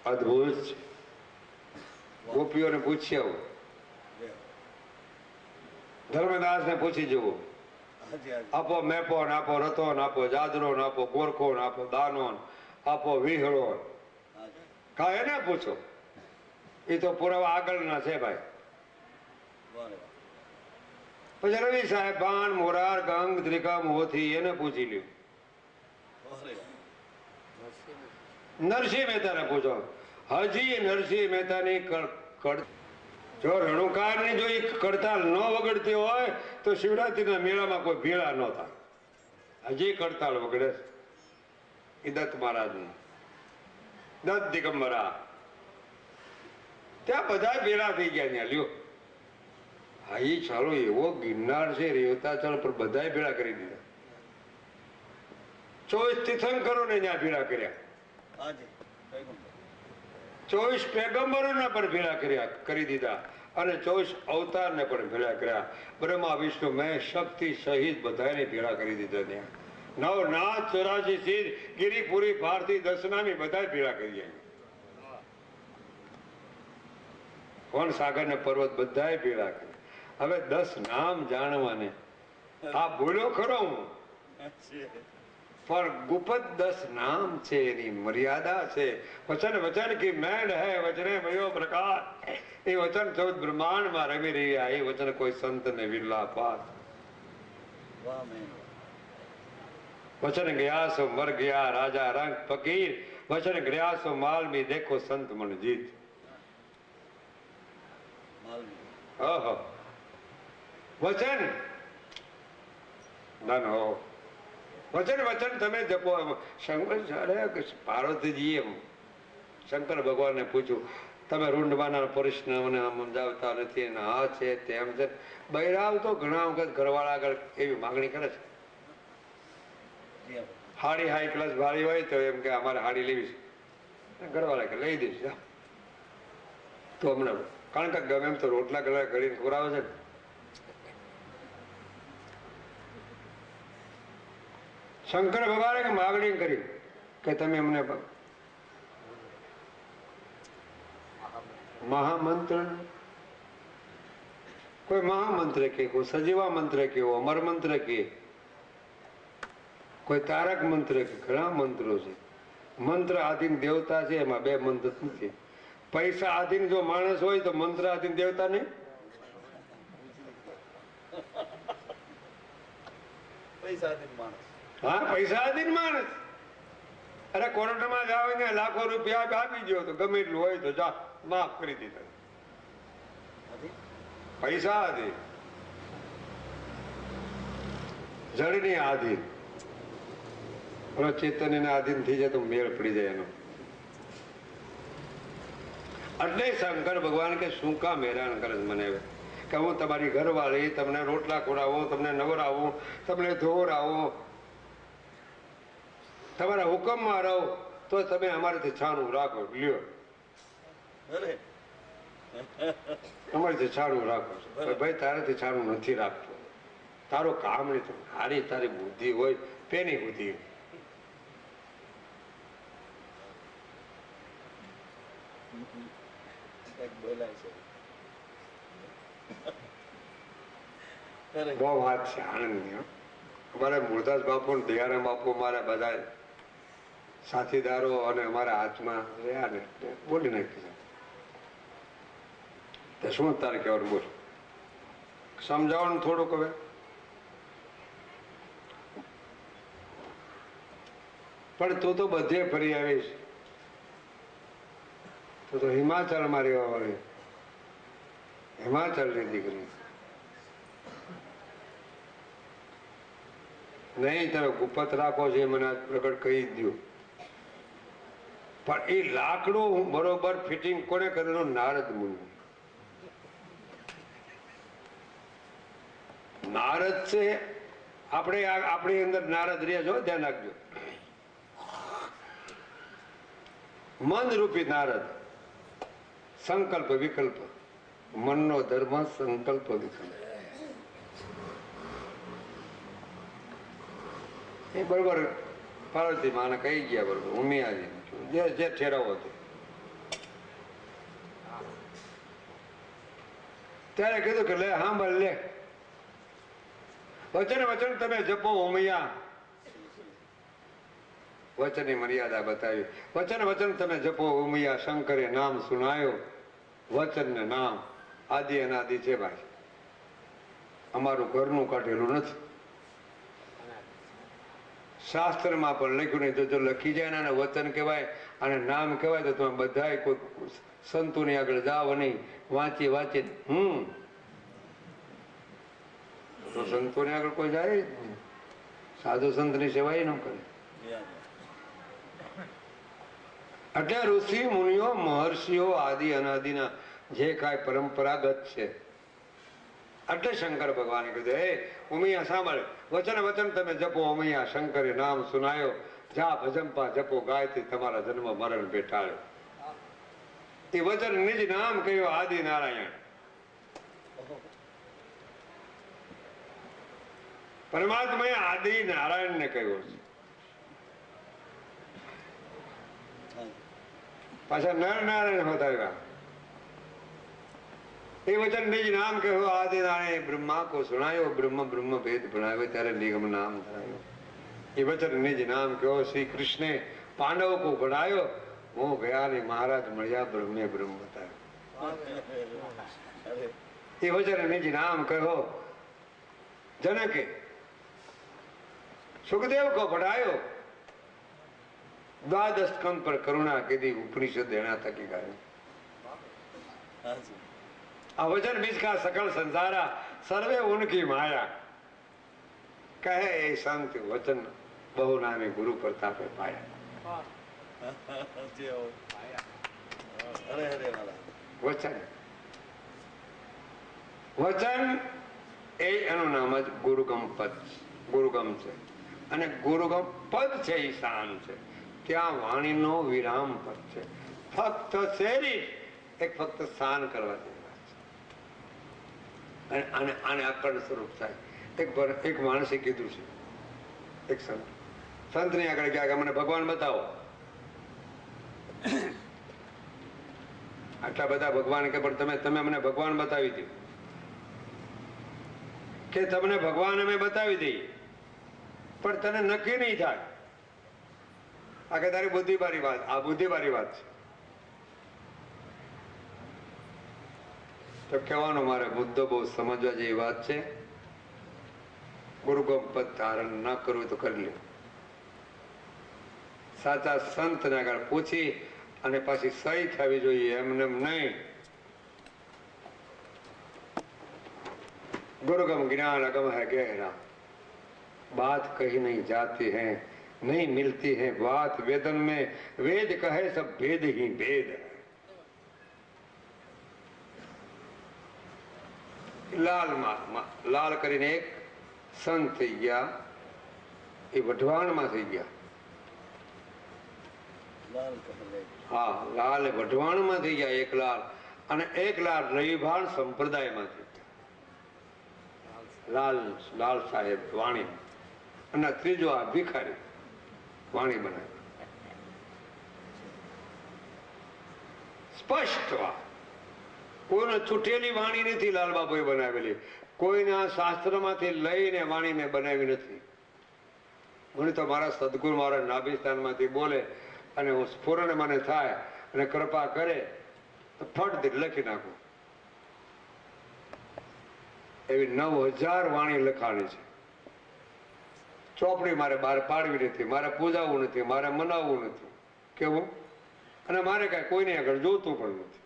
અદભુત છે. ગોપીઓને પૂછી આવું, ધર્મદાસ ને પૂછી જવું, આપો મેપો આપો રતો આપો જાદરો આપો ગોરખો આપો દાનો આપો વિહળો. કા એને પૂછો. એ તો પુરાવા આગળના છે ભાઈ. પછી રવિ સાહેબ બાણ મોરાર ગંગ ત્રિકમ હોથી એને પૂછી લ્યું. નરસિંહ મહેતા ને પૂછો. હજી નરસિંહ મહેતાની જો રણુકાર ની જો કડતાલ ન વગડતી હોય તો શિવરાત્રીના મેળામાં કોઈ ભેળા ન થાય. હજી કડતાલ વગડે. એ દત્ત મહારાજ દત્ત દિગંબરા ત્યાં બધા ભેળા થઈ ગયા. ત્યાં લ્યો. હા એ ચાલો એવો ગિરનાર છે રેવતાચળ પર બધા ભેળા કરી દીધા. 24 તીર્થંકરો ને ત્યાં ભેળા કર્યા. 24 પેગંબરોને પણ ભેળા કરી દીધા અને 24 અવતારને પણ ભેળા કર્યા. બ્રહ્મા વિષ્ણુ મહેશ શક્તિ સહિત બધાને ભેળા કરી દીધા. ત્યાં નવનાથ 84 સિદ્ધ ગિરિપુરી ભારતી દશનામી બધા ભેળા કરી. કોણ સાગર ને પર્વત બધા ભેળા કર્યા. હવે 10 નામ જાણવાને આ ભૂલો ખરો હું પણ ગુપ્ત 10 નામ છે. એની મર્યાદા છે. વચન વચન કી મેંડ હૈ વચને ભયો પ્રકાશ. એ વચન 14 બ્રહ્માંડમાં રમી રહ્યા. એ વચન કોઈ સંત ને વિરલા પાસ. વચન ગયા સો મર ગયા રાજા રંગ ફકીર. વચન ગયા સો માલ મી દેખો સંત મન જીત. વચન ધન હો. વચન વચન તમે જપો. શંકર પાર્વતીજીએ શંકર ભગવાનને પૂછ્યું તમે રૂંઢવાના પુરુષને મને સમજાવતા નથી. હા છે તેમ છે. બૈરાવ તો ઘણા વખત ઘરવાળા આગળ એવી માગણી કરે છે. હાડી હાઈ ક્લાસ ભારી હોય તો એમ કે અમારે હાડી લેવી છે. ઘરવાળા કે લઈ દઈશ તો હમણાં કારણ કે ગમે એમ તો રોટલા ગળા કરીને ખવડાવે છે. શંકર ભગવાને માગણી કરી કે તમે અમને મહામંત્ર કોઈ મહામંત્ર કે, કોઈ સજીવા મંત્ર કે, અમર મંત્ર કે, કોઈ તારક મંત્ર કે, ઘણા મંત્રો છે. મંત્ર આધીન દેવતા છે, એમાં બે મંત્ર નથી. પૈસા આધીન જો માણસ હોય તો મંત્ર આધીન દેવતા નહીં. હા, પૈસા આધીન માણસ. અરે કોર્ટમાં જાવ ને લાખો રૂપિયા આપી દો તો ગમે એટલું હોય તો જા માફ કરી દીધા. પૈસા આધીન, જળની આધીન. ચેતન આધીન થઈ જાય તો મેળ પડી જાય એનો. એટલે શંકર ભગવાન કે શું કામ હેરાન કરે મને કે હું તમારી ઘરવાળી, તમને રોટલા ખોડાવું, તમને નવરાવું, તમને ધોવરાવું, તમારા હુકમમાં રહો તો તમે અમારાથી છાણું રાખો. લ્યો, અમારીથી છાણું રાખો. ભાઈ તારાથી છાણું નથી રાખતો, તારું કામ નહીં. હારી તારી બુદ્ધિ હોય તેની બુદ્ધિ. બહુ વાત છે આનંદની. અમારે મૂળદાસ બાપુ, દયારામ બાપુ, મારા બધા સાથીદારો અને અમારા હાથમાં રહ્યા ને બોલી નાખી. શું તારે કહેવાનું બોલ, સમજાવવાનું થોડુંક. હવે પણ તું તો બધે ફરી આવીશ. તું તો હિમાચલમાં રહેવા વાળી, હિમાચલની દીકરી. નહીં, તમે ગુપ્ત રાખો છે મને આજ પ્રગટ કહી દઉં. પણ એ લાકડું બરોબર ફિટિંગ કોને કરેલું? નારદ મુનિ. નારદ છે આપણે, આપણી અંદર નારદ રહે. જો ધ્યાન રાખજો, મન રૂપી નારદ. સંકલ્પ વિકલ્પ, મનનો ધર્મ સંકલ્પ વિકલ્પ. એ બરોબર પાર્વતી માને કહી ગયા. બરોબર ઉમિયાજી જે ઠેરાવો હતો ત્યારે કીધું કે લે સાંભળ, લે વચન વચન તમે જપો ઉમિયા. વચનની મર્યાદા બતાવી. વચન વચન તમે જપો ઉમિયા, શંકરે નામ સુનાયો. વચન ને નામ આદિ અનાદિ છે ભાઈ. અમારું ઘરનું કાઢેલું નથી. શાસ્ત્રમાં પણ લખ્યું નહીં. જો લખી જાય ને વચન કહેવાય અને નામ કહેવાય તો તમે બધા કોઈ સંતોની આગળ જાવ નહીં, વાંચી વાંચી. તો સંતોની આગળ કોઈ જાય જ નહીં. સાધુ સંતની સેવા ન કરે. એટલે ઋષિ મુનિઓ મહર્ષિઓ આદિ અનાદિના જે કાંઈ પરંપરાગત છે. એટલે શંકર ભગવાને કીધું, હે ઉમિયા સાંભળ, વચન વચન તમે જપો ઉમિયા, શંકરે નામ સુનાયો. જા ભજંપા જપો, ગાયથી તમારા જન્મ મરણ બેઠાડ્યો. એ વચન નિજ નામ કહ્યું આદિ નારાયણ. પરમાત્માએ આદિ નારાયણ ને કહ્યું છે. પાછા નર નારાયણ બતાવ્યા. એ વચન નિજ નામ કહ્યું આદિ નારાયણ. બ્રહ્મા કો સુનાયો, બ્રહ્મ બ્રહ્મ ભેદ ભણાવ્યો, ત્યારે નિગમ નામ ધરાયો. એ વચન નિજ નામ કહ્યો શ્રી કૃષ્ણે પાંડવ કો ભણાયો. હું ગયા ને મહારાજ મળ્યા, બ્રહ્મે બ્રહ્મ બતાવ્યો. એ વચન નિજ નામ કહ્યો જનકે. સુખદેવ કો પઢાયો. द्वादश स्कंद पर करुणा की उपनिषद देना थकी गायो. वचन बीच का सकल संसारा सर्वे उनकी माया. कहे ए संत वचन बहु नामी गुरु प्रतापे पाया. वचन वचन એ એનું નામ જ ગુરુગમ પદ, ગુરુગમ છે. અને ગુરુગમ પદ છે એ શાન છે. ત્યાં વાણીનો વિરામ પદ છે. ફક્ત શેરી એક ફક્ત શાન કરવા જેવી વાત છે. અને આને અકળ સ્વરૂપ થાય. એક માણસે કીધું છે, એક સંતની આગળ ગયા કે મને ભગવાન બતાવો. આટલા બધા ભગવાન કે પણ તમે મને ભગવાન બતાવી દો. કે તમને ભગવાન અમે બતાવી દઈએ, પણ તને નક્કી નહીં થાય. આ કે તારી બુદ્ધિવાળી વાત, આ બુદ્ધિવાળી વાત છે. તો કહેવાનો મારે મુદ્દો બહુ સમજવા જેવી વાત છે. ગુરુગમ પદ ધારણ ન કરવું તો કરી લે. સાચા સંતને આગળ પૂછી અને પાછી સહી થવી જોઈએ, એમને નહીં. गुरुगम ज्ञान अगम है गहरा, बात कही नहीं जाती है, नहीं मिलती है बात वेदन में, वेद कहे सब भेद ही भेद है. લાલ કરીને એક સંત થઈ ગયા, એ વઢવાણમાં થઈ ગયા. હા, લાલ વઢવાણમાં થઈ ગયા એક લાલ, અને એક લાલ રવિભાણ સંપ્રદાયમાં થઈ ગયા. લાલ સાહેબ વાણી, અને ત્રીજો આ ભિખારી વાણી બનાવી. સ્પષ્ટ વાત, કોઈને છૂટેલી વાણી નથી લાલ બાપુએ બનાવેલી, કોઈના શાસ્ત્રમાંથી લઈને વાણીને બનાવી નથી. મને તો મારા સદગુરુ મારા નાભિસ્થાનમાંથી બોલે અને હું સ્ફુરણ મને થાય અને કૃપા કરે તો ફટ લખી નાખું. એવી 9000 વાણી લખાણી છે. ચોપડી મારે બહાર પાડવી નથી, મારે પૂજાવવું નથી, મારે મનાવવું નથી. કેવું? અને મારે કાંઈ કોઈને આગળ જોતું પણ નથી.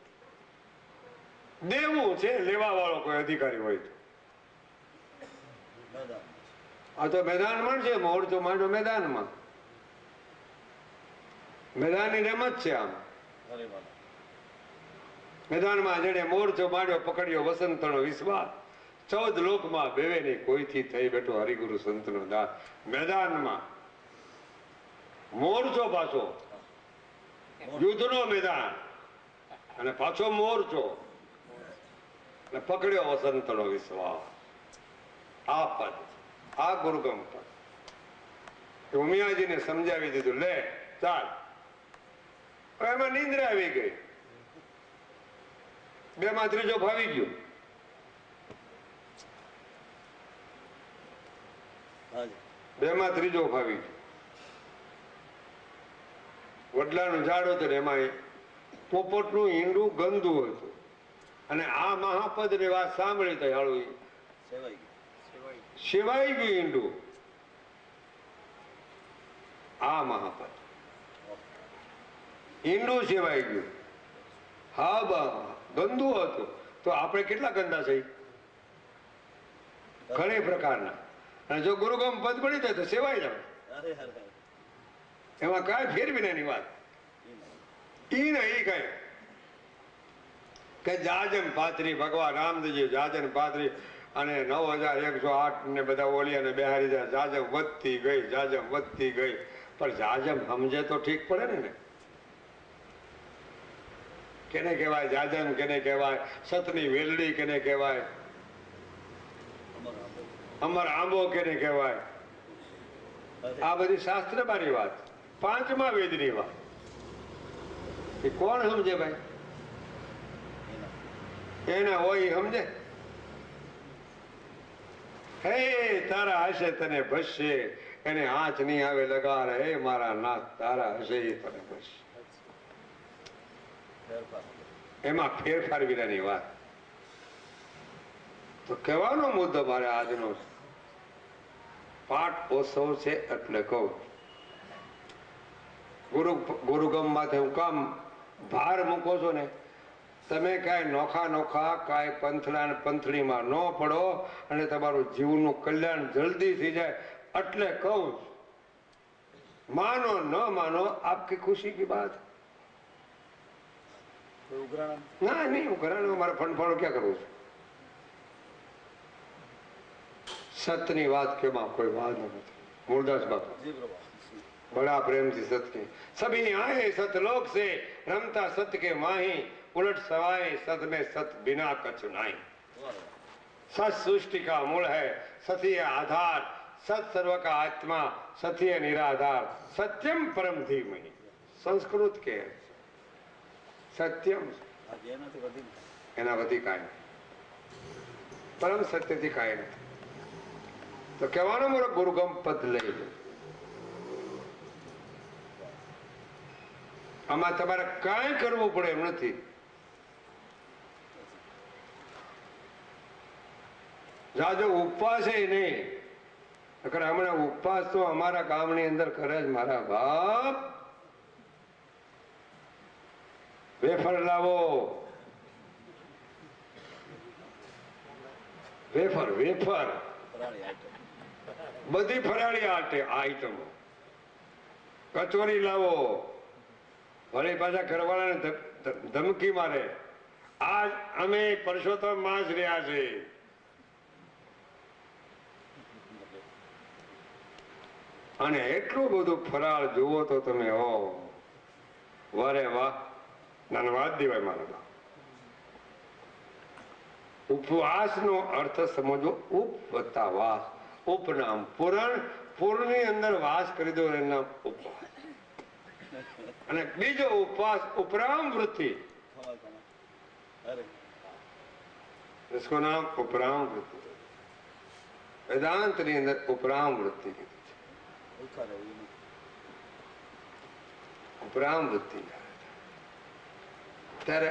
દેવું છે લેવા વાળો કોઈ અધિકારી હોય તો. આ તો મેદાનમાં છે, મોરચો માંડ્યો મેદાનમાં. મેદાનની રમત છે. આમ મેદાનમાં જેને મોરચો માંડ્યો પકડ્યો વસંતનો વિશ્વાસ, 14 લોકમાં બેવે નહીં કોઈથી થઈ બેઠો હરિગુરુ સંતનો દાસ. મેદાનમાં મોરચો, પાછો યુદ્ધનો મેદાન, અને પાછો મોરચો, અને પકડ્યો વસંતનો વિશ્વાસ. આ પદ, આ ગુરુગમ પદ ઉમિયાજીને સમજાવી દીધું. લે ચાલ. એમાં નિંદ્રા આવી ગઈ, 2 માં ત્રીજો ફાવી ગયો. બે માં ત્રીજો ફાવી ગયો. વડલાનું ઝાડ હતું ને એમાં પોપટનું ઈંડું ગંદુ હતું, અને આ મહાપદ ની વાત સાંભળી તો હાળું સેવાઈ ગયું ઈંડું. આ મહાપદ ઈંડું સેવાઈ ગયું. હા બા, ગંદુ હતું. તો આપણે કેટલા ગંદા છે? ઘણી પ્રકારના. અને જો ગુરુગમ પદ પડી જાય તો સેવાઈ જાય. એમાં કાંઈ ફેરવી નહીં વાત. ઈ નહીં કઈ કે જાજમ પાત્રી, ભગવાન રામદેવજી જાજમ પાત્રી, અને 9108 ને બધા ઓલી અને બેહારી જાય. જાજમ વધતી ગઈ, જાજમ વધતી ગઈ. પણ જાજમ સમજે તો ઠીક પડે ને. કેને કહેવાય જાજમ, કેને કહેવાય સતની વેલડી, કેને કહેવાય અમર આંબો, કેને કહેવાય. આ બધી શાસ્ત્ર બારી વાત, 5મા વેદની વાત. એ કોણ સમજે ભાઈ? એના હોય સમજે. હે તારા હશે તને ભસશે, એને હાથ નહીં આવે લગાર. હે મારા નાથ તારા હશે એ તને ભસશે. એમાં ફેરફાર વિનાની વાત. તો કહેવાનો મુદ્દો મારે આજનો પાઠ ઓછો છે એટલે કહું. ગુરુગમ માંથી હું કામ ભાર મૂકો છો ને, તમે કાંઈ નોખા કાંઈ પંથળીમાં ન પડો અને તમારું જીવનું કલ્યાણ જલ્દી થઈ જાય એટલે કહું. માનો ન માનો આપકી ખુશી કી બાત. ના નહીં ઉઘરાણું મારે ફંડફાળો ક્યાં કરવું છે? સતની વાત કેમાં કોઈ વાત નથી. મૂળદાસ બાપા बड़ा प्रेम से सत के सभी आए सतलोक से, रमता सत के माही, उलट सवाए सत में सत बिना कछु नाई. सत सृष्टि का मूल है, सत्य आधार, सत सर्व का आत्मा, सत्य निराधार, सत्यम परम धीमहि. संस्कृत के सत्यम એના વધી કાંઈ પરમ સત્યથી કાંઈ નથી. તો કહેવાનો મારો ગુરુગમ પદ લઈ લો. આમાં તમારે કાંઈ કરવું પડે એમ નથી. જાજો ઉપવાસ એ નહીં. હમણાં ઉપવાસ તો અમારા ગામની અંદર કરે જ મારા બાપ. વેફર લાવો, વેફર વેફર બધી ફરાળી આઈટમો, કચોરી લાવો. વળી પાછા ઘરવાળાને ધમકી મારે, આજ અમે પરસોત્તમ માસ રહ્યા છે. અને એટલું બધું ફરાળ જુઓ તો તમે હો વારે વાહ. ધન્યવાદ દેવાય મારા બાપ. ઉપવાસ નો અર્થ સમજો. ઉપ વત્તા વાસ. ઉપનામ પુરાણ, પૂર્ણની અંદર વાસ કરી દો એનું નામ ઉપવાસ. અને બીજો ઉપવાસ ઉપરામ વૃત્તિ, इसको नाम उपराम वृत्ति. वेदांत ની અંદર ઉપરામ વૃત્તિ કીધી છે. ઉપરામ વૃત્તિ ત્યારે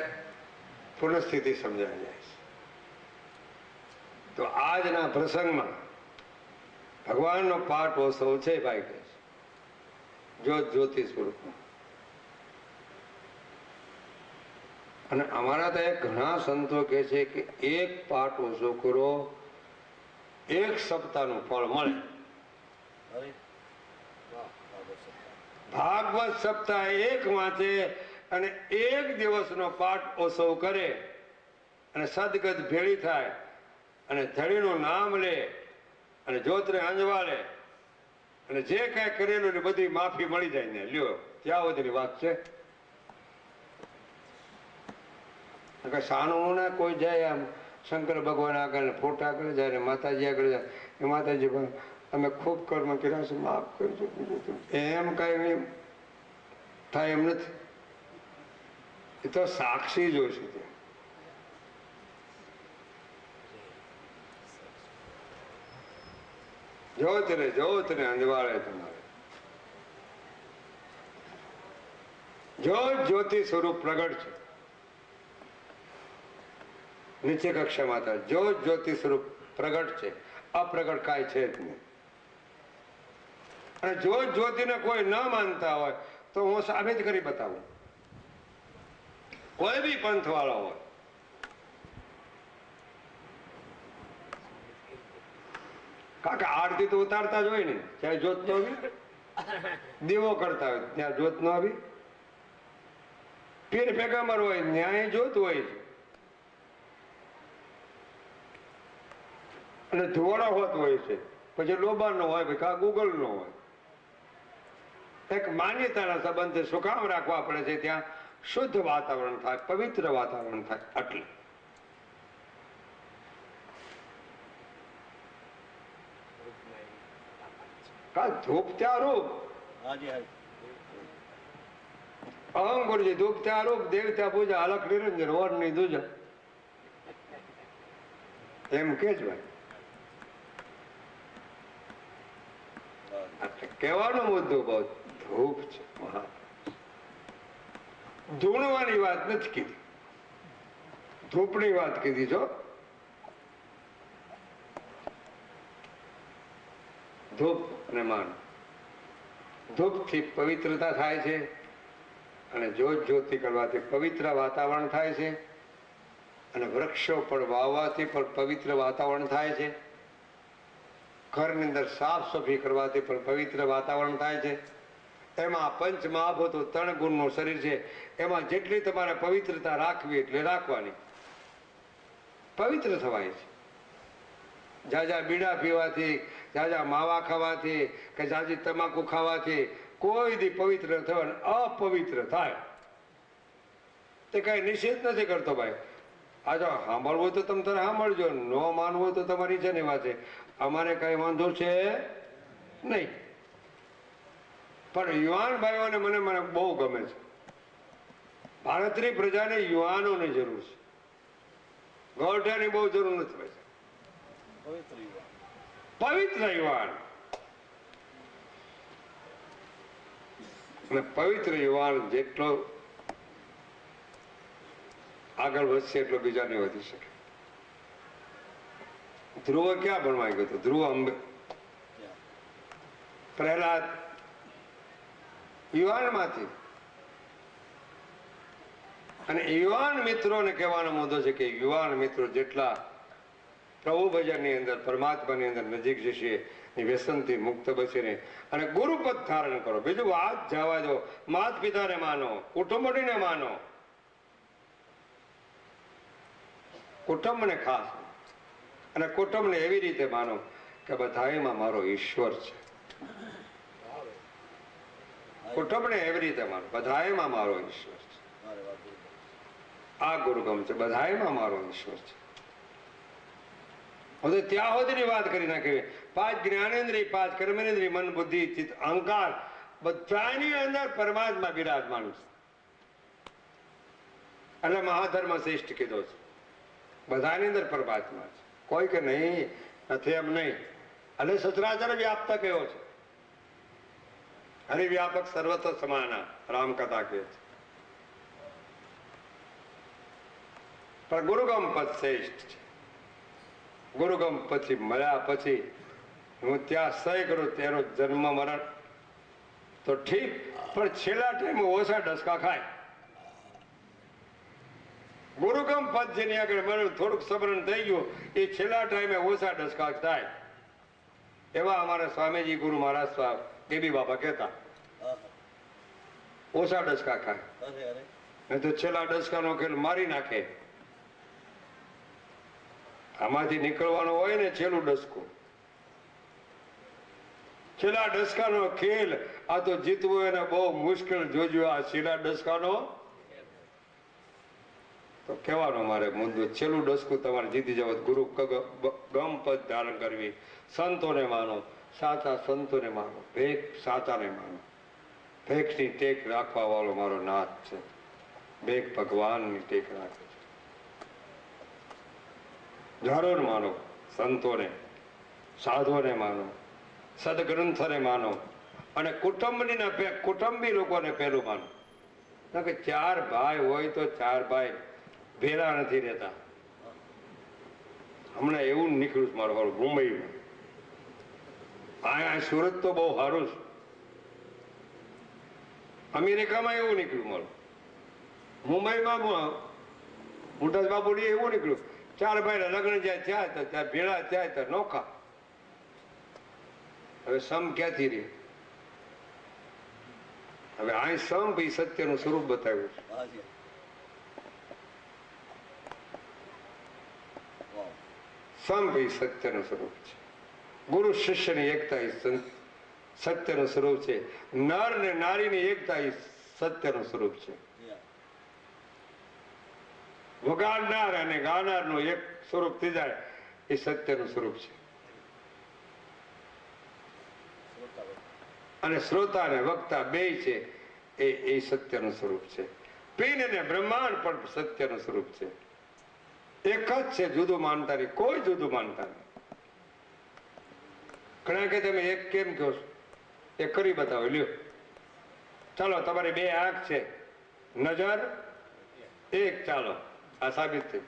પૂર્ણ સ્થિતિ સમજાઈ જાય છે. તો આજના પ્રસંગમાં ભગવાનનો પાઠોત્સવ છે ભાઈ કે જ્યોત જ્યોતિ સ્વરૂપમાં. અને અમારા તો ઘણા સંતો કે છે કે એક પાઠોત્સવ કરો, એક સપ્તાહનું ફળ મળે. ભાગવત સપ્તાહ એક વાંચે અને એક દિવસનો પાઠોત્સવ કરે અને સદગત ભેળી થાય અને ધણીનું નામ લે અને જ્યોતને અંજવાળે અને જે કઈ કરેલું ને બધી માફી મળી જાય ને લ્યો. ત્યાં સુધીની વાત છે. સાનું ના કોઈ જાય આમ શંકર ભગવાન આગળ ફોટા આગળ જાય ને માતાજી આગળ જાય એ માતાજી પણ અમે ખૂબ કર્મ કર્યા છે, માફ કરજો. એમ કઈ થાય એમ નથી. એ તો સાક્ષી જોશે. જોત ને અંજવાળે તમારે. જ્યોત જ્યોતિ સ્વરૂપ પ્રગટ છે. નીચે કક્ષામાં હતા જ્યોત જ્યોતિ સ્વરૂપ પ્રગટ છે. અપ્રગટ કાંઈ છે જ નહીં. અને જ્યોત જ્યોતિને કોઈ ન માનતા હોય તો હું સાબિત કરી બતાવું. કોઈ બી પંથ વાળો હોય, કારણ કે આરતી તો ઉતારતા જ હોય ને, ચાહે જ્યોત નો આવી. દીવો કરતા હોય ત્યાં જ્યોત નો આવી. પીર પેગમ્બર હોય ન્યાય જ્યોત હોય છે. અને ધોળા હોત હોય છે, પછી લોબાર નો હોય, કા ગૂગલ નો હોય. એક માન્યતાના સંબંધે શું કામ રાખવા પડે છે? ત્યાં શુદ્ધ વાતાવરણ થાય, પવિત્ર વાતાવરણ થાય. એટલે ધૂપ ત્યાં રૂપ, અહમ ગુરુજી ધૂપ ત્યાં રૂપ, દેવ ત્યાં પૂજા, અલખ નિરંજન ઓર ની દૂજા. એમ કે જ ભાઈ. કહેવાનો મુદ્દો બહુ ધૂપ છે. ધૂણવાની વાત નથી કીધી, ધૂપની વાત કીધી છો. ધૂપ અને માન. ધૂપથી પવિત્રતા થાય છે અને જ્યોત જ્યોતિ કરવાથી પવિત્ર વાતાવરણ થાય છે. અને વૃક્ષો પણ વાવવાથી પણ પવિત્ર વાતાવરણ થાય છે. ઘરની અંદર સાફ સફાઈ કરવાથી પણ પવિત્ર વાતાવરણ થાય છે. એમાં પંચ મહાભૂતો 3 ગુણનું શરીર છે. એમાં જેટલી તમારે પવિત્રતા રાખવી એટલી રાખવાની. પવિત્ર થવાય છે. જાજા બીડા પીવાથી, જાજા માવા ખાવાથી કે જાજી તમાકુ ખાવાથી કોઈ દી પવિત્ર થવાય, અપવિત્ર થાય. તે કઈ નિષેધ નથી કરતો ભાઈ. આ જો સાંભળવું હોય તો તમે તારે સાંભળજો, ન માનવું હોય તો તમારી છે ને વાત છે. અમારે કઈ વાંધો છે નહીં. પણ યુવાન ભાઈઓને મને બહુ ગમે છે. ભારતની પ્રજાને યુવાનોની જરૂર છે, ગોરઠાની બહુ જરૂર નથી ભાઈ. પવિત્ર યુવાન. અને પવિત્ર યુવાન જેટલો આગળ વધશે એટલો બીજા નહીં વધી શકે. ધ્રુવ ક્યાં ભણવા ગયો હતો? ધ્રુવ અંબે પ્રહલાદ યુવાનમાંથી. અને યુવાન મિત્રોને કહેવાનો મુદ્દો છે કે યુવાન મિત્રો જેટલા પ્રભુ ભજનની અંદર પરમાત્માની અંદર નજીક જશે એ વ્યસનથી મુક્ત બચીને અને ગુરુપદ ધારણ કરો. બીજું વાત જવા દો. માત પિતાને માનો, કુટુંબને માનો, કુટુંબને ખાસ, અને કુટુંબને એવી રીતે માનો કે બધામાં મારો ઈશ્વર છે. કુટુંબને એવી રીતે માનો બધામાં મારો ઈશ્વર છે. આ ગુરુગમ છે. બધામાં મારો ઈશ્વર છે. હવે ત્યાં સુધીની વાત કરી નાખી. 5 જ્ઞાનેન્દ્રિય, 5 કર્મેન્દ્રિય, મન, બુદ્ધિ, ચિત્ત, અહંકાર બધાની અંદર પરમાત્મા બિરાજમાન છે. એટલે મહાધર્મ શ્રેષ્ઠ કીધો છે. બધાની અંદર પરમાત્મા છે. કોઈ કે નહીં નથી એમ નહીં. એટલે સચરાચર વ્યાપ્ત કયો છે. હરિવ્યાપક સર્વત્ર સમાના રામકથા કહે છે. પણ ગુરુગમ પદ શ્રેષ્ઠ છે. ગુરુગમ પછી મળ્યા પછી હું ત્યાં સહી કરું તેનો જન્મ મરણ તો ઠીક, પણ છેલ્લા ટાઈમે ઓછા ડસકા ખાય. ગુરુગમ પદ જેની આગળ મળ્યું થોડુંક સમરણ થઈ ગયું એ છેલ્લા ટાઈમે ઓછા ડસકા થાય. એવા અમારા સ્વામીજી ગુરુ મહારાજ કેબી બાપા કહેતા ઓછા ડસકા ખાય નહીં તો છેલ્લા ડસકાનો ખેલ મારી નાખે. આમાંથી નીકળવાનો હોય ને છેલ્લું ડસકું, છેલ્લા ડસકાનો ખેલ આ તો જીતવું એને બહુ મુશ્કેલ. જોજો આ છેલ્લા ડસકાનો તો કહેવાનો મારે મુદ્દો છેલ્લું ડસકું તમારે જીતી જવું. ગુરુ ગમ પદ ધારણ કરવી. સંતોને માનો, સાચા સંતોને માનો, ભેખ સાચાને માનો. ભેખની ટેક રાખવા વાળો મારો નાથ છે. ભેખ ભગવાનની ટેક રાખે છે. જરૂર માનો સંતોને, સાધુઓને માનો, સદગ્રંથને માનો, અને કુટુંબી લોકોને પહેલું માનો. કે 4 ભાઈ હોય તો 4 ભાઈ ભેરા નથી રહેતા. હમણાં એવું નીકળ્યું મારું હારું મુંબઈમાં. આ સુરત તો બહુ સારું છે. અમેરિકામાં એવું નીકળ્યું મારું. મુંબઈમાં મોટા બાબુડી એવું નીકળ્યું 4 ભાઈ લગ્ન જ્યાં થયા હતા ત્યાં ભેળા થયા હતા નોખા. હવે સમ ક્યાંથી રહે? હવે આ સમ ભાઈ સત્યનું સ્વરૂપ બતાવ્યું છે. સમ ભાઈ સત્યનું સ્વરૂપ છે. ગુરુ શિષ્યની એકતા એ સત્યનું સ્વરૂપ છે. નર ને નારીની એકતા એ સત્યનું સ્વરૂપ છે. વગાડનાર અને ગાનારનું એક સ્વરૂપ થઈ જાય એ સત્યનું સ્વરૂપ છે. અને શ્રોતા અને વક્તા બે છે એ સત્યનું સ્વરૂપ છે. પિંડ અને બ્રહ્માંડ પણ સત્યનું સ્વરૂપ છે. એક જ છે, જુદું માનતા નહીં, કોઈ જુદું માનતા નહીં. ઘણા કે તમે એક કેમ કહો છો? એ કરી બતાવો. લ્યો ચાલો તમારી 2 આંખ છે, નજર એક, ચાલો આ સાબિત થઈ.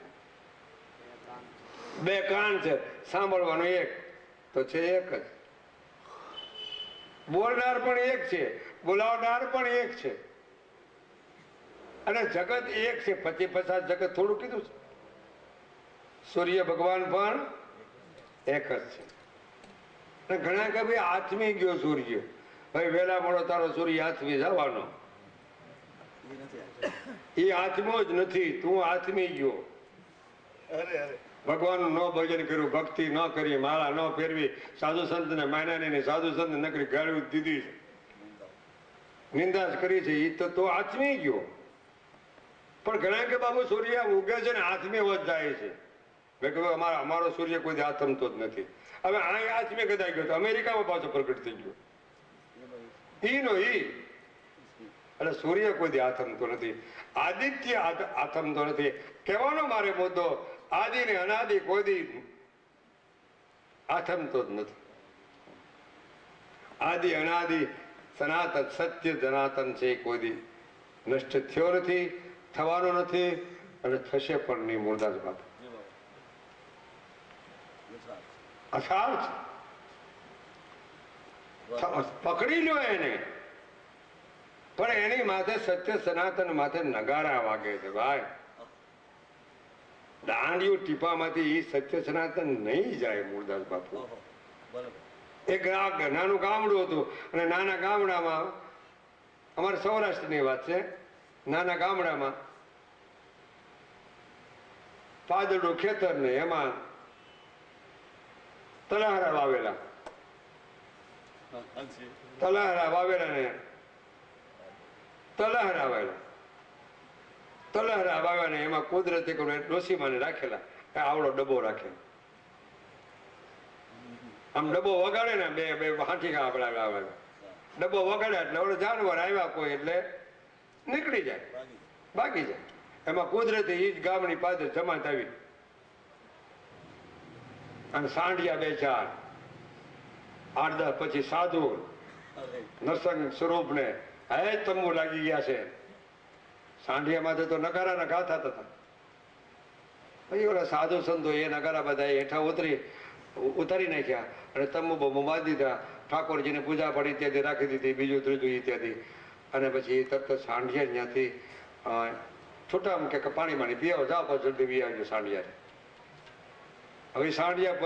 2 કાન છે, સાંભળવાનું એક, તો છે એક જ. બોલનાર પણ એક છે, બોલાવનાર પણ એક છે. અને જગત એક છે. 50-50 જગત થોડું કીધું છે. સૂર્ય ભગવાન પણ એક જ છે. અને ઘણા કે ભાઈ આથમી ગયો સૂર્ય. ભાઈ વહેલા મોડો તારો સૂર્ય આથમી જવાનો. એ આત્મો જ નથી, તું આત્મી ગયો. ભગવાનનું ન ભજન કર્યું, ભક્તિ ન કરી, માળા ન ફેરવી, સાધુ સંત ને માન્યા નહીં, સાધુ સંત નકરી ગાળવી દીધી છે, નિંદા જ કરી છે, એ તો આત્મી ગયો. પણ ઘણા કે બાબુ સૂર્ય ઉગે છે ને આત્મી જ જાય છે. મેં કહ્યું અમારો સૂર્ય કોઈ આથમતો જ નથી. હવે અહીં આત્મી કદાચ ગયો તો અમેરિકામાં પાછો પ્રગટ થઈ ગયો. એટલે સૂર્ય કોઈ આથમતો નથી, આદિત્ય આથમતો નથી. કહેવાનો મારે મુદ્દો આદિ ને અનાદિ કોઈ દી આથમતો જ નથી. આદિ અનાદિ સનાતન સત્ય જનાતન છે, કોઈ દી નષ્ટ થયો નથી, થવાનો નથી અને થશે પણ નહીં. મૂળદાસ બાપુ અસાર છે, પકડી લો એને, પણ એની માથે સત્ય સનાતન માથે નગારા વાગે છે ભાઈ. દાંડિયું ટીપામાંથી એ સત્ય સનાતન નહીં જાય. મૂળદાસ બાપુ એક નાનું ગામડું હતું અને નાના ગામડામાં, અમારે સૌરાષ્ટ્રની વાત છે, નાના ગામડામાં પાદરનું ખેતર ને એમાં તલહારા વાવેલા, તલહારા વાવેલા ને તલહારા વાવ્યા ને એમાં કુદરતી ડોસીમાને રાખેલા, આવડો ડબ્બો રાખેલો. આમ ડબ્બો વગાડે ને, બે બે હાથી આપડા ડબ્બો વગાડે એટલે ઓલો જાનવર આવ્યા કોઈ એટલે નીકળી જાય, ભાગી જાય. એમાં કુદરતી ઈ જ ગામની પાદર જમાત આવી અને સાંઢિયા 2-4 8-10 પછી સાધુ નરસંગ સ્વરૂપ ને હે તંબુ લાગી ગયા છે. સાંઢિયા માથે તો નગારાના ઘા થતા હતા. પછી ઓલા સાધુ સંતો એ નગારા બધા હેઠા ઉતારી નાખ્યા અને તંબુ બમ્બુ બાંધી દીધા. ઠાકોરજીને પૂજા પણ ઇત્યાદિ રાખી દીધી, બીજું ત્રીજું ઇત્યાદિ. અને પછી તરત સાંઢિયા ત્યાંથી છૂટા મૂકે કે પાણી માણી પીવો, જાઓ પછી જલ્દી પી આવજો સાંઢિયા. હવે સાંઢિયા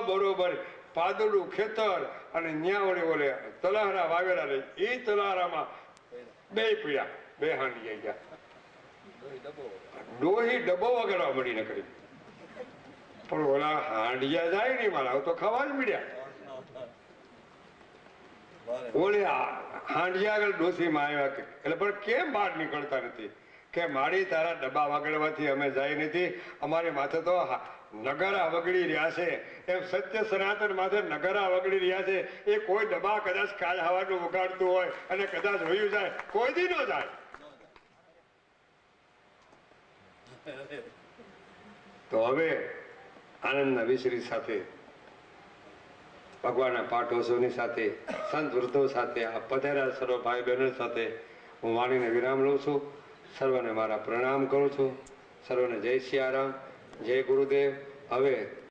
બરોબર પાદરનું ખેતર અને ન્યા વળી ઓલે તલહારા વાવેલા રહી, એ તલહારામાં બે પીડ્યા, બે હાંડિયા ગયા. ડોહી ડબ્બો વગાડવા મળી ન કરી, પણ ઓલા હાંડિયા જાય નહીં મારા તો ખાવા જ મળ્યા. ઓલે હાંડિયા આગળ ડોસીમાં આવ્યા એટલે પણ કેમ બહાર નીકળતા નથી કે મારી તારા ડબ્બા વગાડવાથી અમે જાય નથી, અમારી માથે તો નગારા વગડી રહ્યા છે. એમ સત્ય સનાતન માથે નગારા વગડી રહ્યા છે. એ કોઈ ડબ્બા કદાચ કાલ હવાનું વગાડતું હોય અને કદાચ વયું જાય, કોઈ દી ન જાય. તો હવે આનંદના વિસરી સાથે, ભગવાનના પાઠોત્સવની સાથે, સંત વૃદ્ધો સાથે, આ પધાર્યા સર્વ ભાઈ બહેનો સાથે હું વાણીને વિરામ લઉં છું. સર્વને મારા પ્રણામ કરું છું. સર્વને જય સિયારામ, જય ગુરુદેવ. હવે